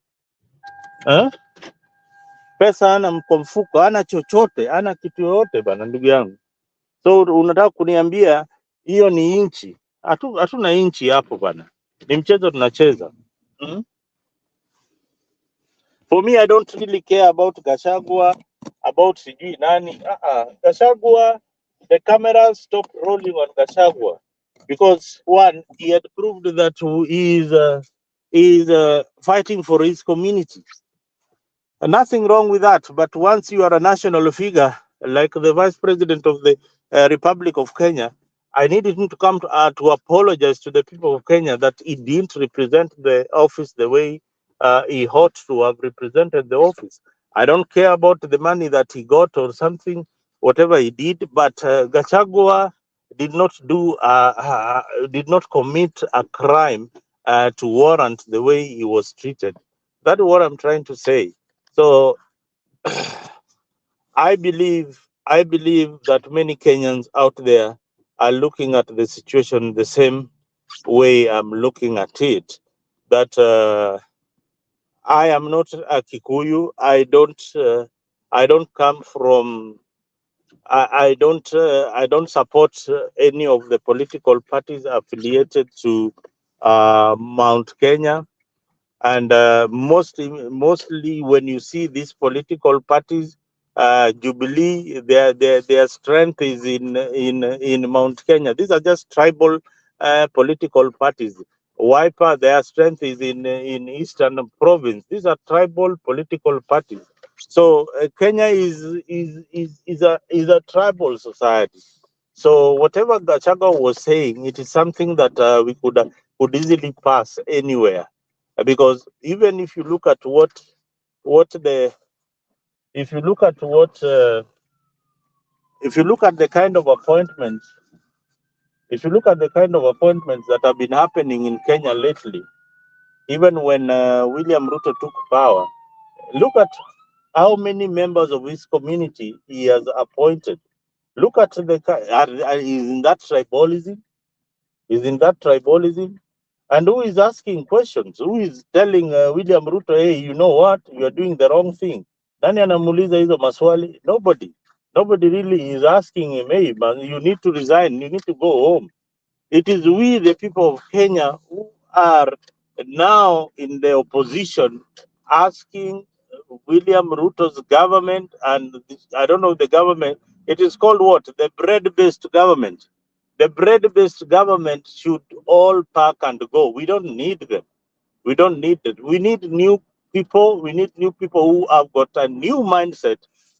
Pesa hana kwa mfuko, hana chochote, hana kitu yoyote bana, ndugu yangu. So unataka kuniambia hiyo ni inchi? Hatuna inchi hapo bana, ni mchezo tunacheza. For me, I don't really care about Gachagua. about sijui nani. Gachagua, the cameras stopped rolling on Gachagua because one, he had proved that he is fighting for his community. Nothing wrong with that. But once you are a national figure, like the Vice President of the Republic of Kenya, I needed him to come to apologize to the people of Kenya that he didn't represent the office the way he ought to have represented the office. I don't care about the money that he got or something, whatever he did, but Gachagua did not did not commit a crime to warrant the way he was treated. That's what I'm trying to say. So I believe that many Kenyans out there are looking at the situation the same way I'm looking at it. That I am not a Kikuyu. I don't come from. I don't support any of the political parties affiliated to Mount Kenya. And mostly when you see these political parties, Jubilee, their strength is in Mount Kenya. These are just tribal political parties. Wiper, their strength is in Eastern Province. These are tribal political parties. So Kenya is a tribal society. So whatever Gachagua was saying, it is something that we could easily pass anywhere, because even if you look at if you look at what if you look at the kind of appointments that have been happening in Kenya lately, even when William Ruto took power, look at how many members of his community he has appointed. Look at is in that tribalism? Is in that tribalism? And who is asking questions? Who is telling William Ruto, hey, you know what? You are doing the wrong thing. Nani anamuuliza hizo maswali? Nobody. Nobody really is asking him, hey, man, you need to resign. You need to go home. It is we, the people of Kenya, who are now in the opposition asking William Ruto's government, and I don't know the government, it is called what? The bread-based government. The bread-based government should all pack and go. We don't need them. We don't need it. We need new people. We need new people who have got a new mindset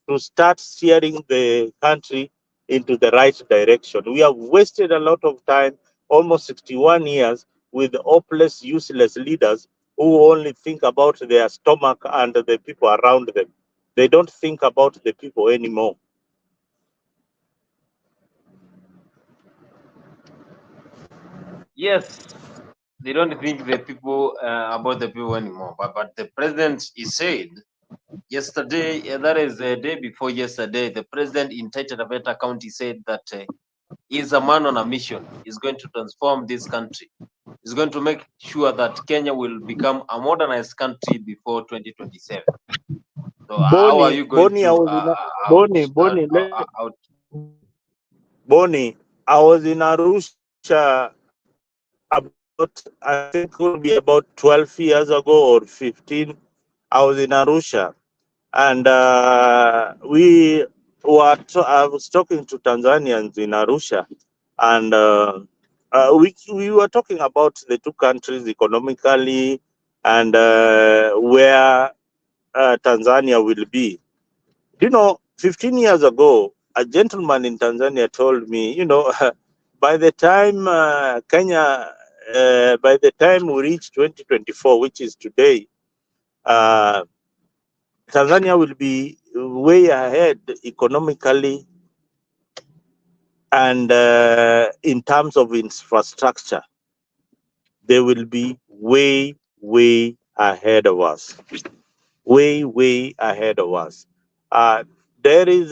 to start steering the country into the right direction. We have wasted a lot of time, almost 61 years, with hopeless, useless leaders who only think about their stomach and the people around them. They don't think about the people anymore. Yes, they don't think the people about the people anymore. But the president, he said yesterday, that is the day before yesterday, the president in Taita Taveta County said that he's a man on a mission. He's going to transform this country. He's going to make sure that Kenya will become a modernized country before 2027. So how are you going Bonnie, I to was in Bonnie, I was in Arusha about, I think it will be about 12 years ago or 15. I was in Arusha, and I was talking to Tanzanians in Arusha, and we were talking about the two countries economically and where Tanzania will be. 15 years ago, a gentleman in Tanzania told me, by the time by the time we reach 2024, which is today, Tanzania will be way ahead economically and in terms of infrastructure. They will be way, way ahead of us. Way ahead of us. There is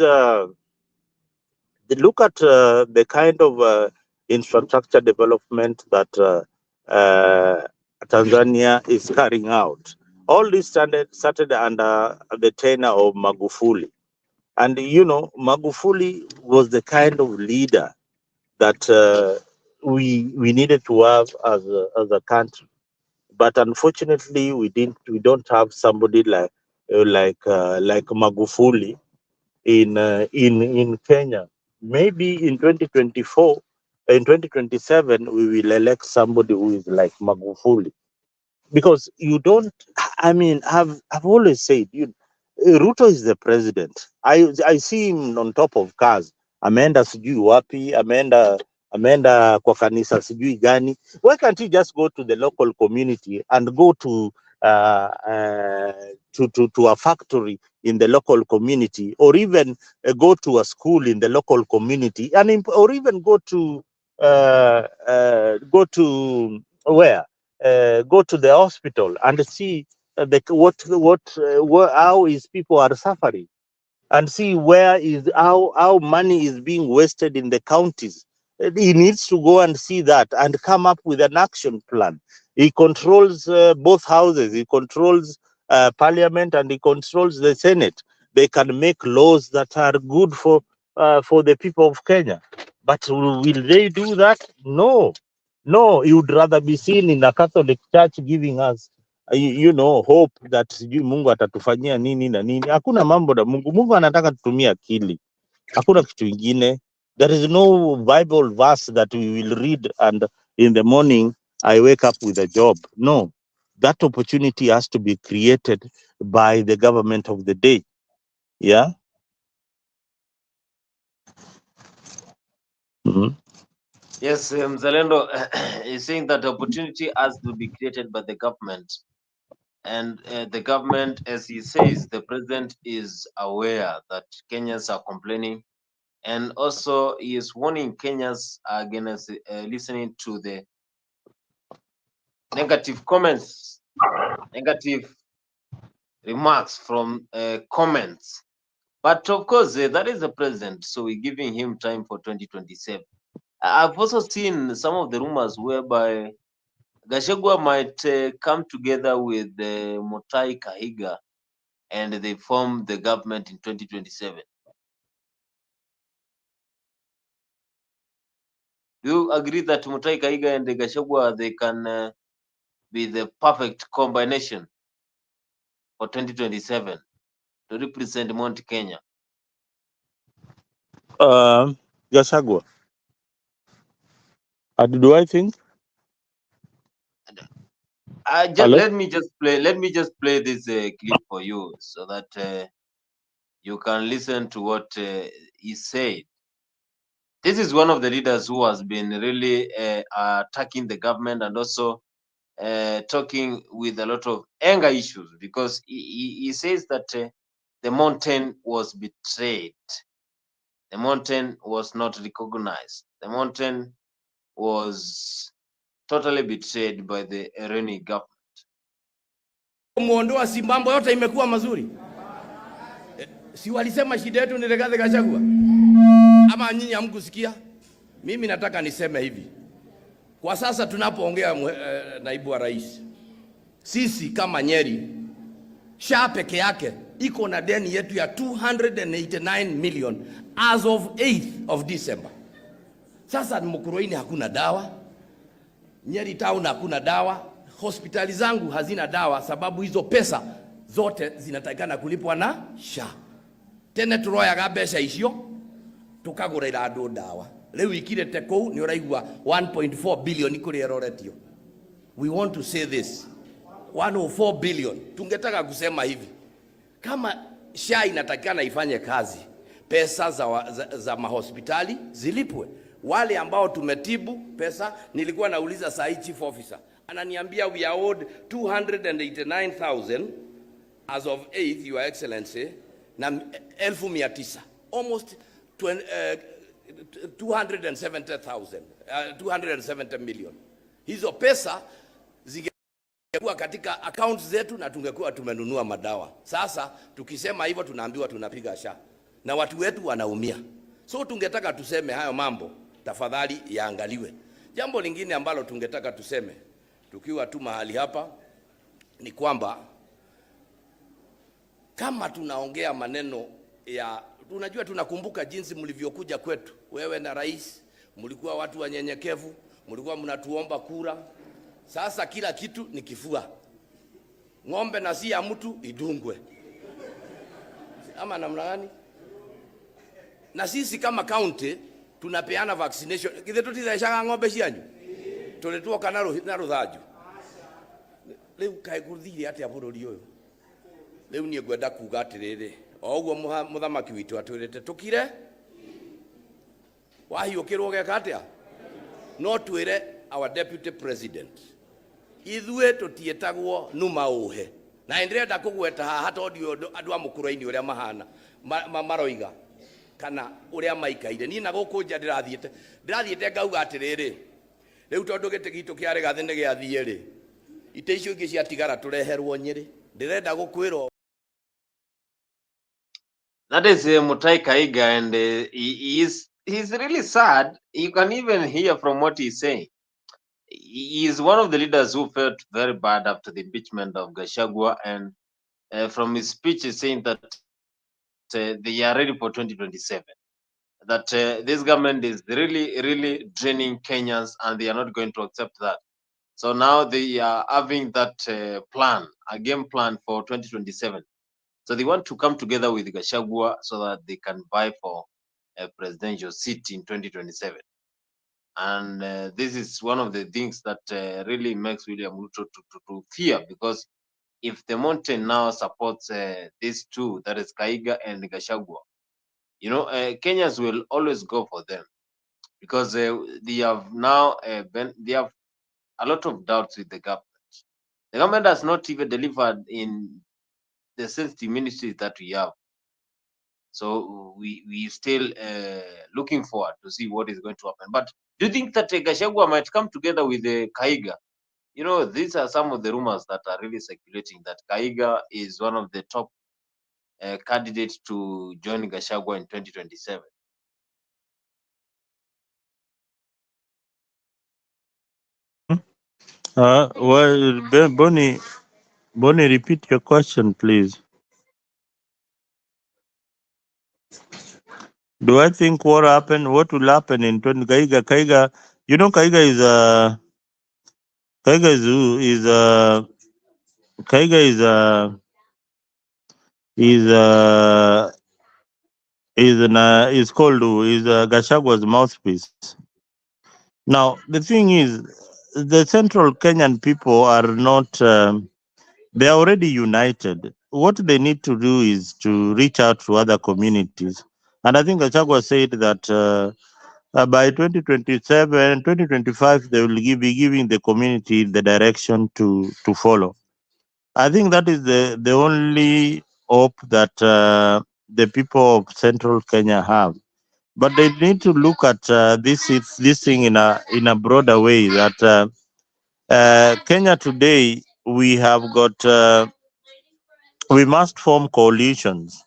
look at the kind of infrastructure development that Tanzania is carrying out. All this started under the tenure of Magufuli. And, Magufuli was the kind of leader that we needed to have as a country. But unfortunately, we don't have somebody like Magufuli in Kenya. Maybe in 2024, in 2027, we will elect somebody who is like Magufuli, because you don't. I mean, I've always said, Ruto is the president. I see him on top of cars. Ameenda sijui wapi, ameenda kwa kanisa sijui gani. Why can't he just go to the local community and go to to a factory in the local community, or even go to a school in the local community, and or even go to where? Go to the hospital and see how his people are suffering, and see where is how money is being wasted in the counties. He needs to go and see that and come up with an action plan. He controls both houses. He controls parliament, and he controls the Senate. They can make laws that are good for the people of Kenya. But will they do that? No. No, you would rather be seen in a Catholic church giving us hope that sijui Mungu atatufanyia nini na nini. Hakuna mambo na Mungu. Mungu anataka tutumie akili. Hakuna kitu ingine. There is no Bible verse that we will read and in the morning I wake up with a job. No. That opportunity has to be created by the government of the day. Yeah. Mm-hmm. Yes, Mzalendo is saying that opportunity has to be created by the government. And the government, as he says, the president is aware that Kenyans are complaining. And also he is warning Kenyans against listening to the negative comments, negative remarks from comments. But of course, that is the president, so we're giving him time for 2027. I've also seen some of the rumors whereby Gachagua might come together with Mutahi Kahiga and they form the government in 2027. Do you agree that Mutahi Kahiga and Gachagua, they can be the perfect combination for 2027 to represent Mount Kenya? Gachagua. Do I think? Let me just play this clip for you so that you can listen to what he said. This is one of the leaders who has been really attacking the government and also talking with a lot of anger issues, because he says that the mountain was betrayed. The mountain was not recognized. The mountain was totally betrayed by the Iranian government. Muondoa si mambo yote imekuwa mazuri. Si walisema shida yetu ni Rigathi Gachagua? Ama nyinyi hamkusikia? Mimi nataka niseme hivi. Kwa sasa tunapoongea naibu wa rais, sisi kama Nyeri, SHA peke yake iko na deni yetu ya 289 million as of 8th of December. Sasa Mukurweini hakuna dawa, Nyeri town hakuna dawa, hospitali zangu hazina dawa sababu hizo pesa zote zinatakikana kulipwa na SHA. Tene turoyaga mbeca icio tukagurira andu dawa. Leo ikirete kou ni uraigua 1.4 billion kuri eroretio. We want to say this. 104 billion. Tungetaka kusema hivi. Kama SHA inatakikana ifanye kazi, pesa za mahospitali zilipwe. Wale ambao tumetibu pesa, nilikuwa nauliza saa chief officer, ananiambia we are owed 289,000 as of 8th, your excellency, na 1,900, almost 270,000, 270 million. Hizo pesa zingekuwa katika accounts zetu na tungekuwa tumenunua madawa. Sasa tukisema hivyo tunaambiwa tunapiga SHA na watu wetu wanaumia. So tungetaka tuseme hayo mambo tafadhali yaangaliwe. Jambo lingine ambalo tungetaka tuseme tukiwa tu mahali hapa ni kwamba kama tunaongea maneno ya, unajua tunakumbuka jinsi mlivyokuja kwetu, wewe na rais, mlikuwa watu wanyenyekevu, mlikuwa mnatuomba kura. Sasa kila kitu ni kifua. Ng'ombe na si ya mtu idungwe. Ama namna gani? Na sisi kama county tunapeana vaccination. Kithe tutitheshaga ng'ombe cianyu. Tulituoka na ruthanju. Riu kae kuthire atia bururi uyu. Riu nie ngwenda kuga atiriri. O uguo muthamaki witu atwirite tukire. Wahiukirwo geka atia? No twire our deputy president. Ithue tutietagwo numa uhe. Na ndirenda kugweta haha tondu andu a mukuraini uria mahana maroiga kana uria maikaire ni na guku nja ndirathiete ngauga atiriri riu tondu gite gitu kiare gathe ni giathie ri ite icio ingi ciatigara tureherwo Nyeri ndirenda gukwirwo. That is Mutai Kaiga, and he's really sad. You can even hear from what he's saying. He is one of the leaders who felt very bad after the impeachment of Gachagua, and from his speech, he's saying that they are ready for 2027. That this government is really draining Kenyans, and they are not going to accept that. So now they are having that plan, a game plan for 2027. So they want to come together with Gachagua so that they can vie for a presidential seat in 2027. And this is one of the things that really makes William Ruto to fear, because if the mountain now supports these two, that is Kaiga and Gachagua, you know, Kenyans will always go for them, because they have now they have a lot of doubts with the government. The government has not even delivered in the sensitive ministries that we have. So we still looking forward to see what is going to happen. But do you think that Gachagua might come together with Kaiga? You know, these are some of the rumors that are really circulating, that Kaiga is one of the top candidates to join Gachagua in 2027. Well, Bonnie, repeat your question, please. Do I think what will happen in 20 Kaiga, you know, Kaiga is Kaiga is called Gashagua's mouthpiece. Now the thing is, the central Kenyan people are not. They are already united. What they need to do is to reach out to other communities, and I think Gachagua said that. By 2027, 2025, they will be giving the community the direction to follow. I think that is the only hope that the people of Central Kenya have. But they need to look at this thing in a broader way. That Kenya today, we have got. We must form coalitions.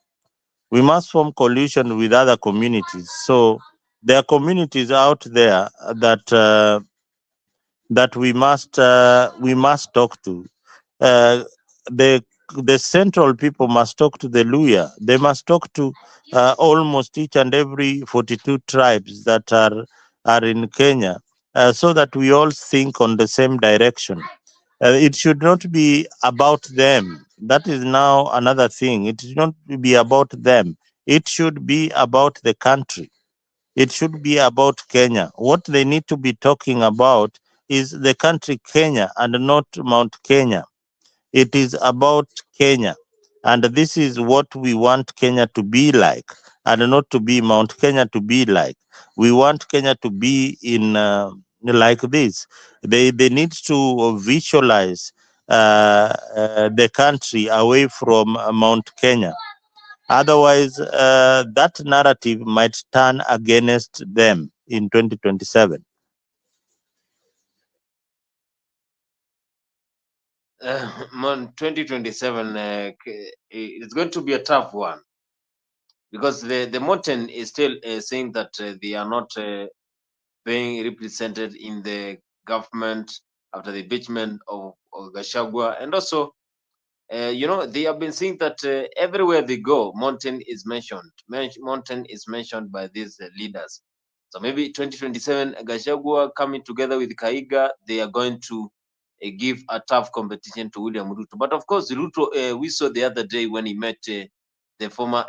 We must form coalition with other communities. So there are communities out there that that we must talk to. Uh, the central people must talk to the Luya. They must talk to almost each and every 42 tribes that are in Kenya, so that we all think on the same direction. It should not be about them. That is now another thing. It should not be about them. It should be about the country. It should be about Kenya. What they need to be talking about is the country Kenya and not Mount Kenya. It is about Kenya. And this is what we want Kenya to be like, and not to be Mount Kenya to be like. We want Kenya to be in like this. They need to visualize the country away from Mount Kenya. Otherwise, that narrative might turn against them in 2027. 2027 it's going to be a tough one, because the mountain is still saying that they are not being represented in the government after the impeachment of Gachagua. And also, you know, they have been saying that everywhere they go, mountain is mentioned. Mountain is mentioned by these leaders. So maybe 2027, Gachagua coming together with Kaiga, they are going to give a tough competition to William Ruto. But of course, Ruto, we saw the other day when he met the former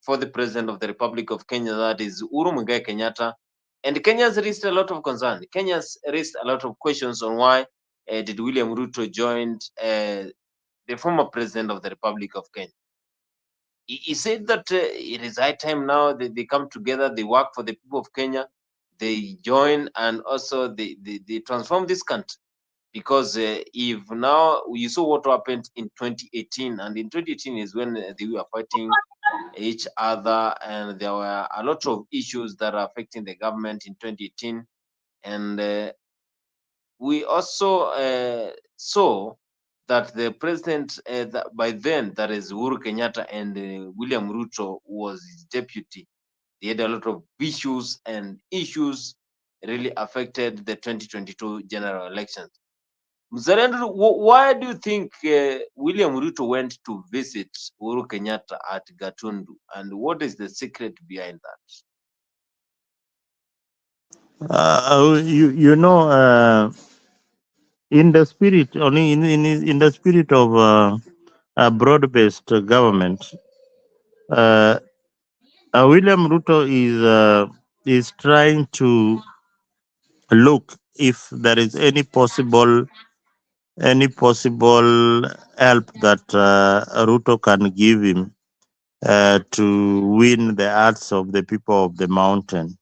for the President of the Republic of Kenya, that is Uhuru Muigai Kenyatta. And Kenya's raised a lot of concern. Kenya's raised a lot of questions on why did William Ruto join the former President of the Republic of Kenya. He said that it is high time now that they come together, they work for the people of Kenya, they join, and also they transform this country. Because if now you saw what happened in 2018, and in 2018 is when they were fighting each other, and there were a lot of issues that are affecting the government in 2018, and we also saw that the president by then, that is Uhuru Kenyatta, and William Ruto was his deputy. They had a lot of issues, and issues really affected the 2022 general elections. Mzalendo, why do you think William Ruto went to visit Uhuru Kenyatta at Gatundu, and what is the secret behind that? You know, in the spirit, only in the spirit of a broad-based government, William Ruto is trying to look if there is any possible help that Ruto can give him to win the hearts of the people of the mountain.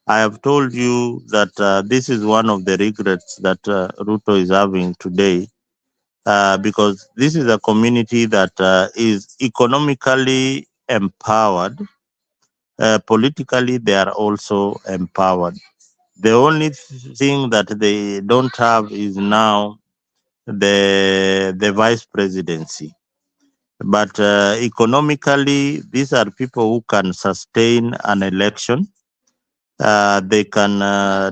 I have told you that this is one of the regrets that Ruto is having today, because this is a community that is economically empowered. Politically, they are also empowered. The only thing that they don't have is now the vice presidency. But economically, these are people who can sustain an election. They can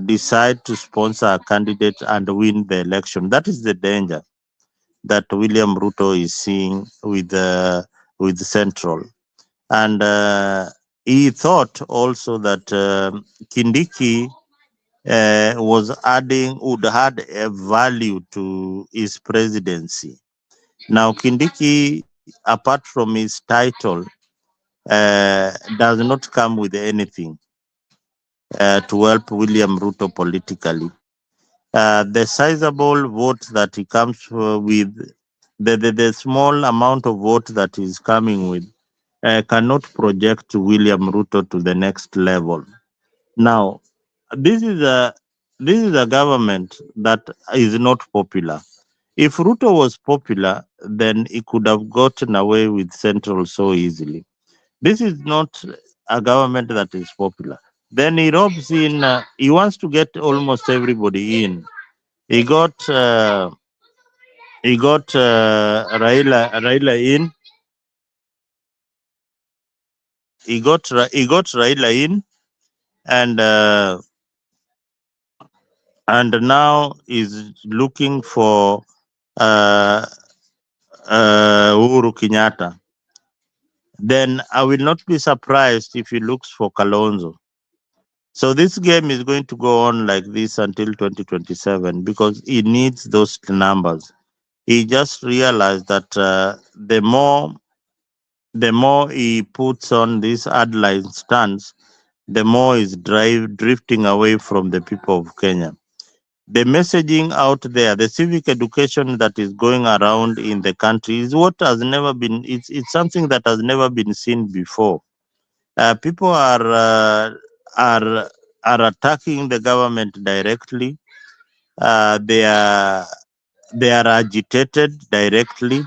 decide to sponsor a candidate and win the election. That is the danger that William Ruto is seeing with Central. And he thought also that Kindiki would add a value to his presidency. Now, Kindiki, apart from his title, does not come with anything to help William Ruto politically. The sizable vote that he comes with, the small amount of vote that he's coming with, cannot project William Ruto to the next level. Now, this is a government that is not popular. If Ruto was popular, then he could have gotten away with Central so easily. This is not a government that is popular. Then he robs in. He wants to get almost everybody in. He got Raila in. He got Raila in, and now is looking for Uhuru Kenyatta. Then I will not be surprised if he looks for Kalonzo. So this game is going to go on like this until 2027 because he needs those numbers. He just realized that the more he puts on this hardline stance, the more is drifting away from the people of Kenya. The messaging out there, the civic education that is going around in the country is what has never been. It's something that has never been seen before. People are attacking the government directly. They are agitated directly.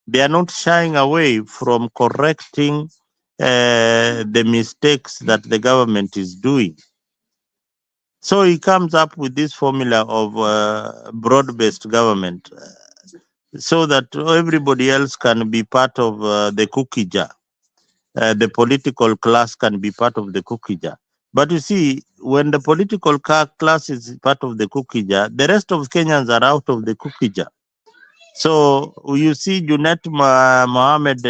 They are not shying away from correcting the mistakes that the government is doing. So he comes up with this formula of broad-based government, so that everybody else can be part of the cookie jar. The political class can be part of the cookie jar. But you see, when the political class is part of the cookie jar, the rest of Kenyans are out of the cookie jar. So you see Junet Mohammed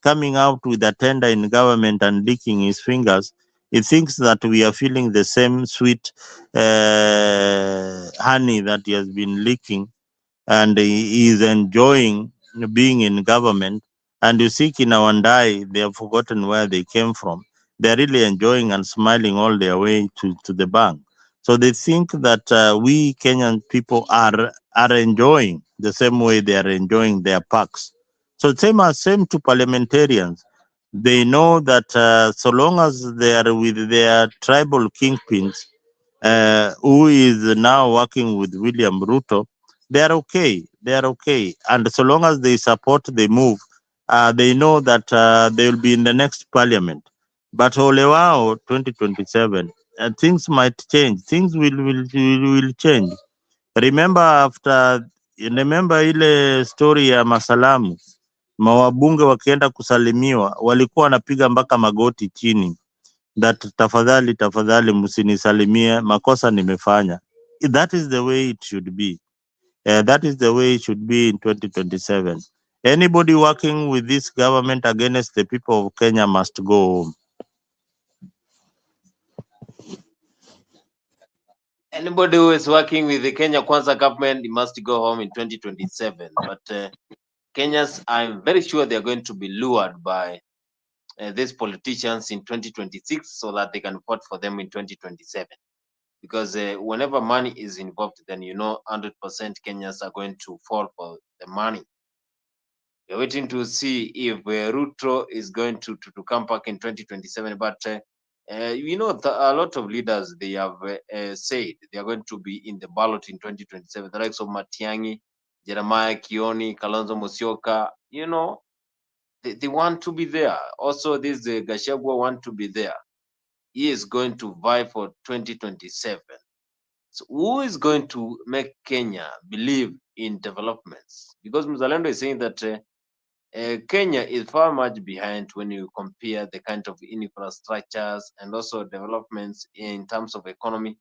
coming out with a tender in government and licking his fingers. He thinks that we are feeling the same sweet honey that he has been licking, and he is enjoying being in government. And you see Kina Wandai, they have forgotten where they came from. They're really enjoying and smiling all their way to the bank. So they think that we Kenyan people are enjoying the same way they are enjoying their parks. So same to parliamentarians. They know that so long as they are with their tribal kingpins, who is now working with William Ruto, they are okay. They are okay. And so long as they support the move, they know that they will be in the next parliament. But Olewao 2027, things might change. Things will change. Remember ile story ya Masalamu, mawabunge wakienda kusalimiwa walikuwa wanapiga mpaka magoti chini, that tafadhali msinisalimie, makosa nimefanya. That is the way it should be. That is the way it should be in 2027. Anybody working with this government against the people of Kenya must go home. Anybody who is working with the Kenya Kwanza government must go home in 2027. But Kenyans, I'm very sure they're going to be lured by these politicians in 2026 so that they can vote for them in 2027. Because whenever money is involved, then 100% Kenyans are going to fall for the money. We're waiting to see if Ruto is going to come back in 2027. But a lot of leaders, they have said they are going to be in the ballot in 2027. The likes of Matiang'i, Jeremiah Kioni, Kalonzo Musyoka, they want to be there. Also, this Gachagua want to be there. He is going to vie for 2027. So who is going to make Kenya believe in developments? Because Mzalendo is saying that Kenya is far much behind when you compare the kind of infrastructures and also developments in terms of economy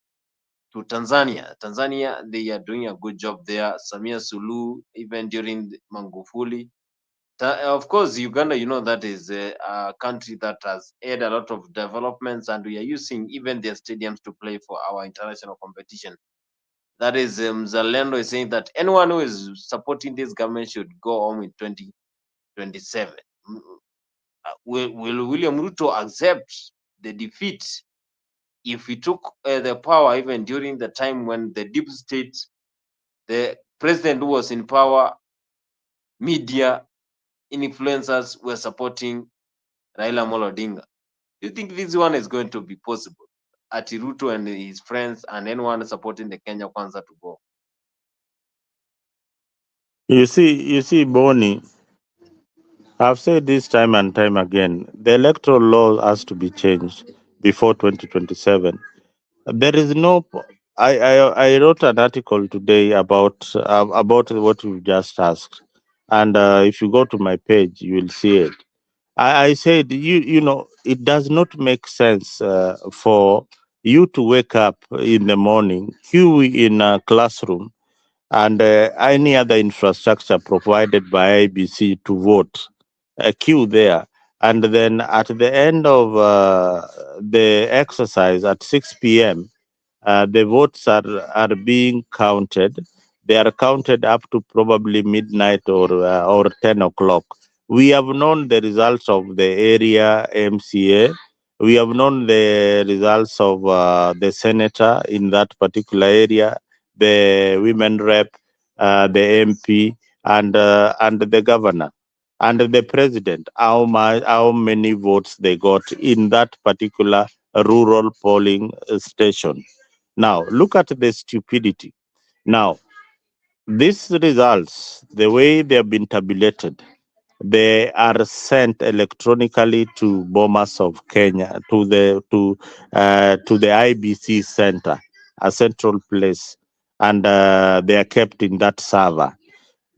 to Tanzania. Tanzania, they are doing a good job there. Samia Suluhu, even during Magufuli. Of course, Uganda, that is a country that has had a lot of developments, and we are using even their stadiums to play for our international competition. That is, Mzalendo is saying that anyone who is supporting this government should go home in 2027. Will William Ruto accept the defeat if he took the power even during the time when the deep state, the president who was in power, media, influencers were supporting Raila Amolo Odinga? Do you think this one is going to be possible? Ati Ruto and his friends and anyone supporting the Kenya Kwanza to go? You see, Bonnie, I've said this time and time again, the electoral law has to be changed before 2027. There is no. I wrote an article today about what you just asked, and if you go to my page, you will see it. I said it does not make sense for you to wake up in the morning, queue in a classroom, and any other infrastructure provided by IBC to vote, queue there, and then at the end of the exercise at 6 p.m. The votes are being counted. They are counted up to probably midnight or 10 o'clock. We have known the results of the area MCA. We have known the results of the senator in that particular area, the women rep, the MP, and the governor, and the president. How many votes they got in that particular rural polling station. Now, look at the stupidity. Now, these results, the way they have been tabulated, they are sent electronically to Bomas of Kenya, to the IBC center, a central place, and they are kept in that server.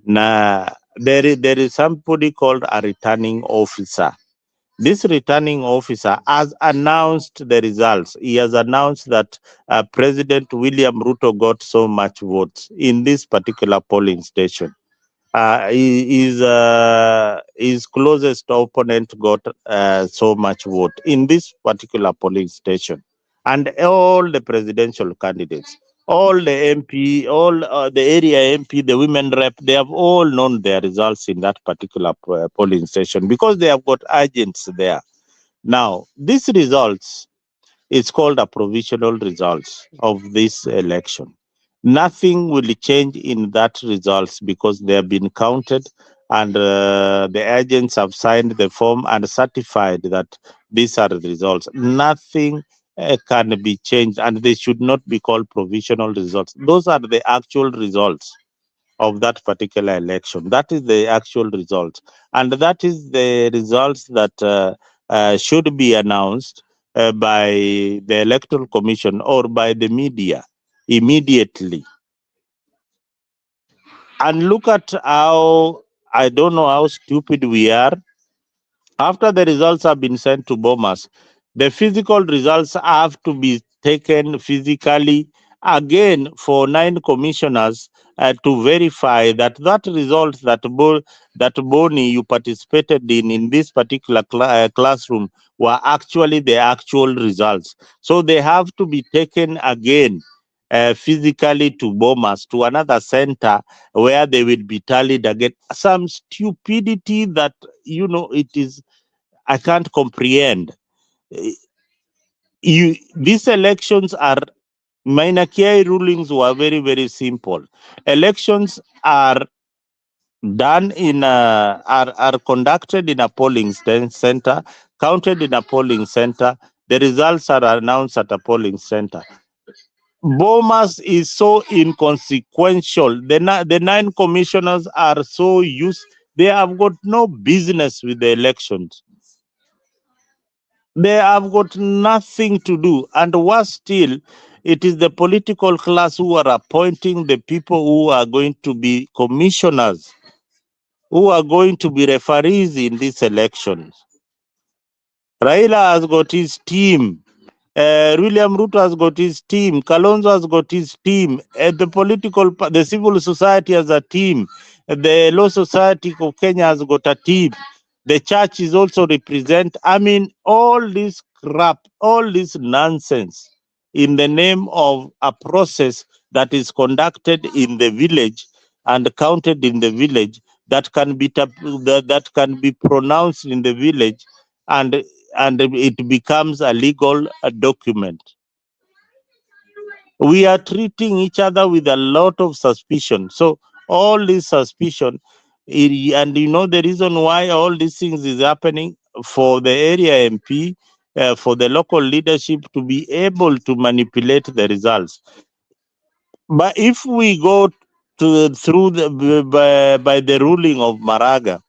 Now, there is somebody called a returning officer. This returning officer has announced the results. He has announced that President William Ruto got so much votes in this particular polling station. His closest opponent got so much vote in this particular polling station. And all the presidential candidates, all the MP, all the area MP, the women rep, they have all known their results in that particular polling station because they have got agents there. Now, these results is called a provisional results of this election. Nothing will change in that results because they have been counted and the agents have signed the form and certified that these are the results. Nothing can be changed and they should not be called provisional results. Those are the actual results of that particular election. That is the actual result. And that is the results that should be announced by the Electoral Commission or by the media immediately. And look at how, I don't know how stupid we are. After the results have been sent to Bomas, the physical results have to be taken physically again for 9 commissioners to verify that that result that Boni you participated in this particular classroom were actually the actual results. So they have to be taken again physically to Bomas, to another center where they will be tallied again. Some stupidity that, you know, it is, I can't comprehend. These elections are, Maina Kiai rulings were very, very simple. Elections are done in are conducted in a polling center, counted in a polling center. The results are announced at a polling center. Bomas is so inconsequential. The 9 commissioners are so used. They have got no business with the elections. They have got nothing to do. And worse still, it is the political class who are appointing the people who are going to be commissioners, who are going to be referees in these elections. Raila has got his team. William Ruto has got his team. Kalonzo has got his team. The civil society has a team. The law society of Kenya has got a team. The church is also represent. I mean, all this crap, all this nonsense in the name of a process that is conducted in the village and counted in the village that can be that can be pronounced in the village and it becomes a legal document. We are treating each other with a lot of suspicion. So all this suspicion, and you know the reason why all these things is happening, for the area MP, for the local leadership to be able to manipulate the results. But if we go through by the ruling of Maraga,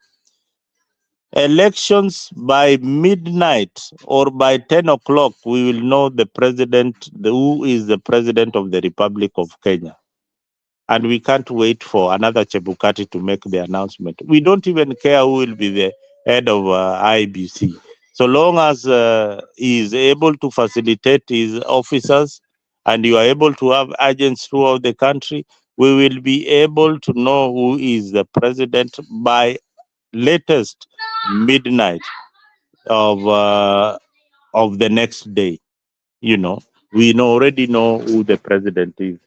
elections by midnight or by 10 o'clock, we will know the president, who is the president of the Republic of Kenya. And we can't wait for another Chebukati to make the announcement. We don't even care who will be the head of IBC. So long as he is able to facilitate his officers and you are able to have agents throughout the country, we will be able to know who is the president by latest midnight of the next day. You know, we already know who the president is.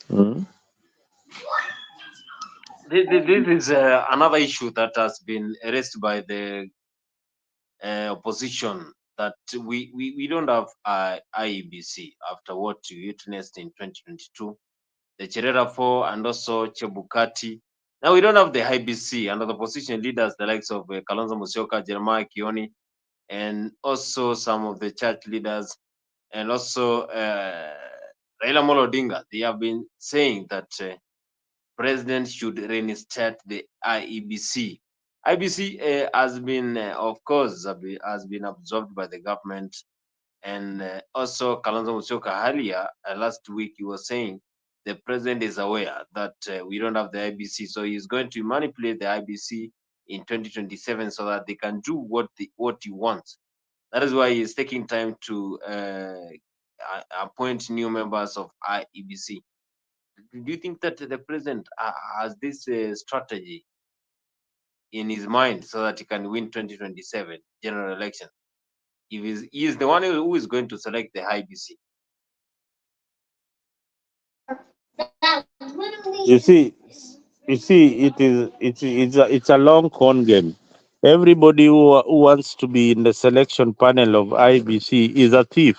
Mm. This is another issue that has been raised by the opposition, that we don't have IEBC after what we witnessed in 2022, the Cherera 4 and also Chebukati. Now we don't have the IBC under the opposition leaders, the likes of Kalonzo Musyoka, Jeremiah Kioni, and also some of the church leaders, and also Raila Amolo Odinga. They have been saying that President should reinstate the IEBC. IBC has been, of course, has been absorbed by the government, and also Kalonzo Musyoka earlier last week he was saying the president is aware that we don't have the IBC, so he's going to manipulate the IBC in 2027 so that they can do what he wants. That is why he's taking time to appoint new members of IEBC. Do you think that the president has this strategy in his mind so that he can win 2027 general election? He is the one who is going to select the IBC. You see, it's a long con game. Everybody who wants to be in the selection panel of IBC is a thief.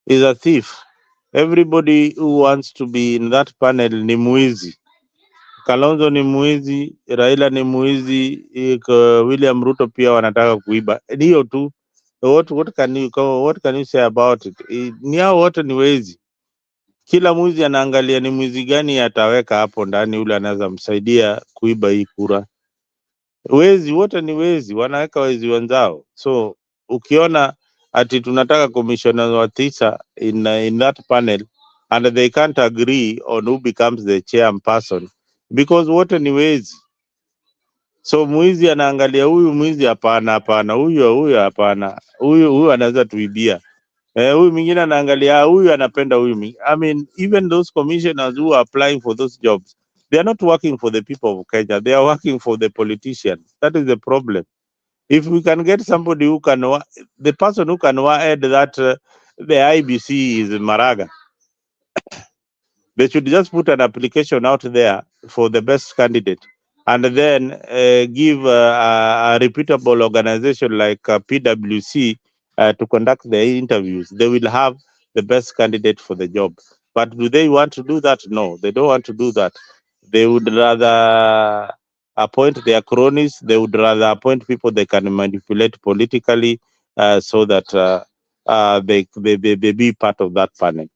Is a thief. Everybody who wants to be in that panel ni mwizi. Kalonzo ni mwizi, Raila ni mwizi, William Ruto pia wanataka kuiba. Hiyo tu. What can you say about it? Ni hao wote ni wezi. Kila mwizi anaangalia ni mwizi gani ataweka hapo ndani ule anaweza msaidia kuiba hii kura. Wezi wote ni wezi, wanaweka wezi wenzao. So ukiona ati tunataka commissioners wa tisa in that panel and they can't agree on who becomes the chairperson because wote ni wezi. So mwizi anaangalia huyu mwizi, hapana, huyu hapana, huyu anaweza tuibia. Huyu mwingine anaangalia huyu anapenda huyu. I mean, even those commissioners who are applying for those jobs, they are not working for the people of Kenya. They are working for the politicians. That is the problem. If we can get somebody who can, the person who can add that the IBC is Maraga, they should just put an application out there for the best candidate and then give a reputable organization like PwC to conduct the interviews. They will have the best candidate for the job. But do they want to do that? No, they don't want to do that. They would rather appoint their cronies. They would rather appoint people they can manipulate politically so that they be part of that panel.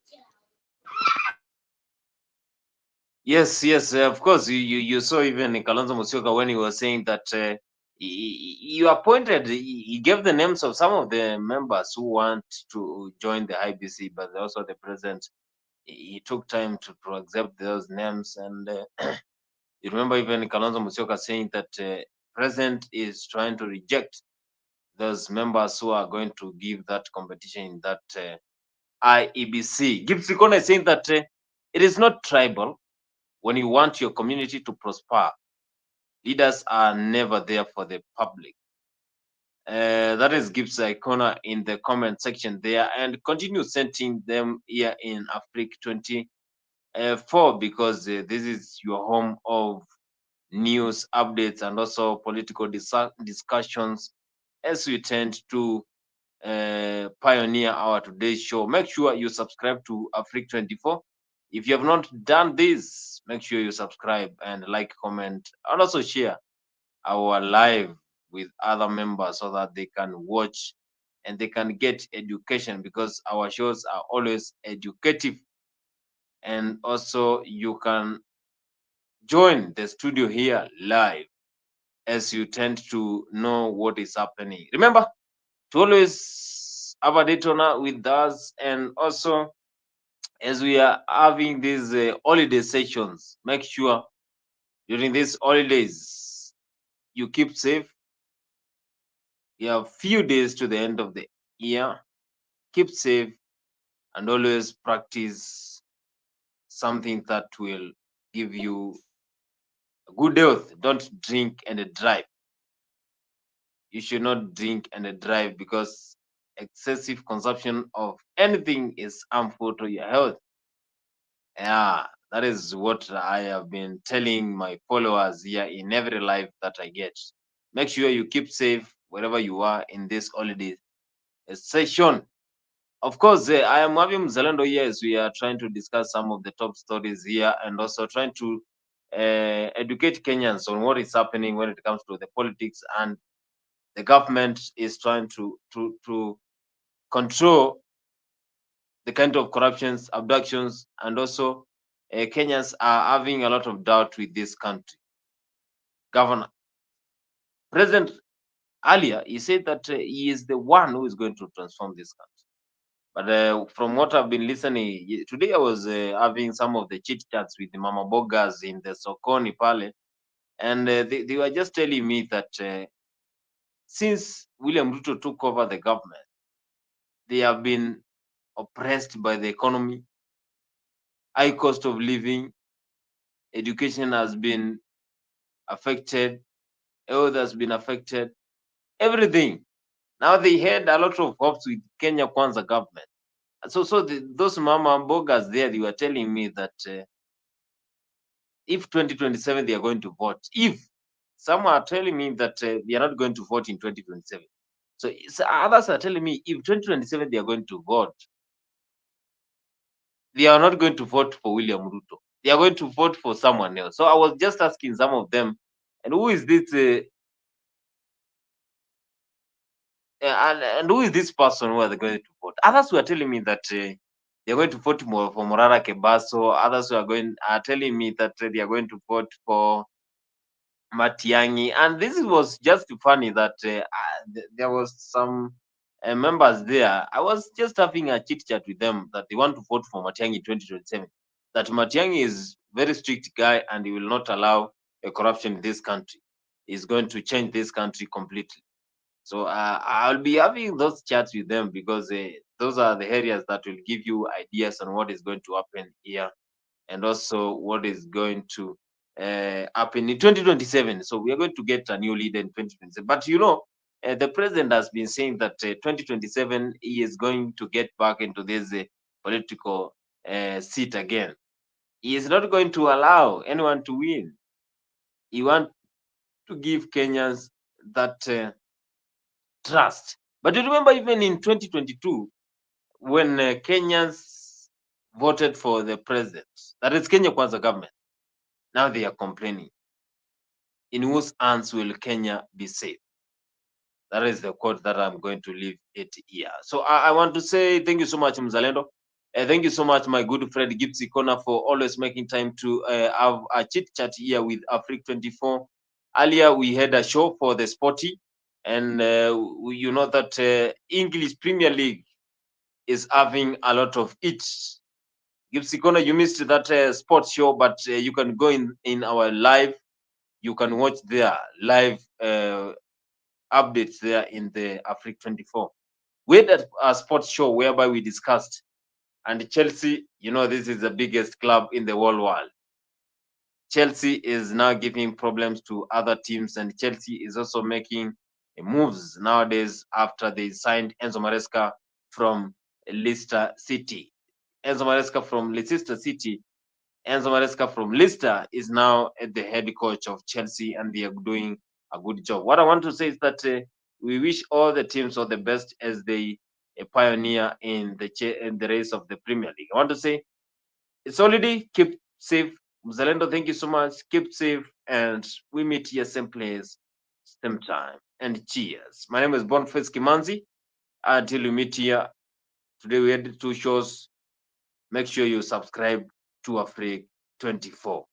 Yes, of course. You saw even Kalonzo Musyoka when he was saying that you appointed, he gave the names of some of the members who want to join the IBC, but also the president, he took time to accept those names. And you remember even Kalonzo Musyoka saying that president is trying to reject those members who are going to give that competition in that IEBC. Gibbs Sikona is saying that it is not tribal. When you want your community to prosper, leaders are never there for the public. That is Gibbs Icona in the comment section there, and continue sending them here in Africa 24 because this is your home of news updates and also political discussions as we tend to pioneer our today's show. Make sure you subscribe to Africa 24. If you have not done this, make sure you subscribe and like, comment, and also share our live with other members so that they can watch and they can get education, because our shows are always educative. And also you can join the studio here live as you tend to know what is happening. Remember to always have a detonator with us, and also as we are having these holiday sessions, make sure during these holidays you keep safe. You have few days to the end of the year. Keep safe and always practice something that will give you a good health. Don't drink and drive. You should not drink and drive because excessive consumption of anything is harmful to your health. Yeah, that is what I have been telling my followers here in every life that I get. Make sure you keep safe wherever you are in this holiday session. Of course, I am having Zalando here as we are trying to discuss some of the top stories here and also trying to educate Kenyans on what is happening when it comes to the politics, and the government is trying to control the kind of corruptions, abductions, and also Kenyans are having a lot of doubt with this country. Governor, President earlier, he said that he is the one who is going to transform this country. But from what I've been listening, today I was having some of the chit chats with the Mama Bogas in the Sokoni Pale, and they were just telling me that since William Ruto took over the government, they have been oppressed by the economy, high cost of living, education has been affected, health has been affected, everything. Now they had a lot of hopes with Kenya Kwanza government, Those mama bogas there, they were telling me that if 2027 they are going to vote, if some are telling me that they are not going to vote in 2027. So others are telling me if 2027 they are going to vote, they are not going to vote for William Ruto. They are going to vote for someone else. So I was just asking some of them, and who is this? And who is this person who are they going to vote? Others were telling me that they are going to vote for Morara Kebaso. Others are telling me that they are going to vote for Matiangi. And this was just funny that there was some members there. I was just having a chit chat with them that they want to vote for Matiangi in 2027. That Matiangi is very strict guy and he will not allow a corruption in this country. He's going to change this country completely. So I'll be having those chats with them because those are the areas that will give you ideas on what is going to happen here and also what is going to happen in 2027. So we are going to get a new leader in 2027. But the president has been saying that 2027 he is going to get back into this political seat again. He is not going to allow anyone to win. He wants to give Kenyans that trust. But you remember, even in 2022, when Kenyans voted for the president, that is Kenya Kwanza government, now they are complaining. In whose hands will Kenya be safe? That is the quote that I'm going to leave it here. So I want to say thank you so much, Mzalendo. Thank you so much, my good friend Gipsy Kona, for always making time to have a chit chat here with Africa 24. Earlier, we had a show for the sporty, and you know that English Premier League is having a lot of it. Gipsy Kona, you missed that sports show, but you can go in our live. You can watch their live updates there in the Africa 24. We had a sports show whereby we discussed, and Chelsea, this is the biggest club in the whole world. Chelsea is now giving problems to other teams, and Chelsea is also making moves nowadays after they signed Enzo Maresca from Leicester City. Enzo Maresca from Leicester City. Enzo Maresca from Leicester is now the head coach of Chelsea, and they are doing a good job. What I want to say is that we wish all the teams all the best as they pioneer in the race of the Premier League. I want to say it's already keep safe. Mzalendo, thank you so much. Keep safe, and we meet here same place, same time. And cheers. My name is Boniface Kimanzi. Until we meet here, today we had 2 shows. Make sure you subscribe to Africa 24.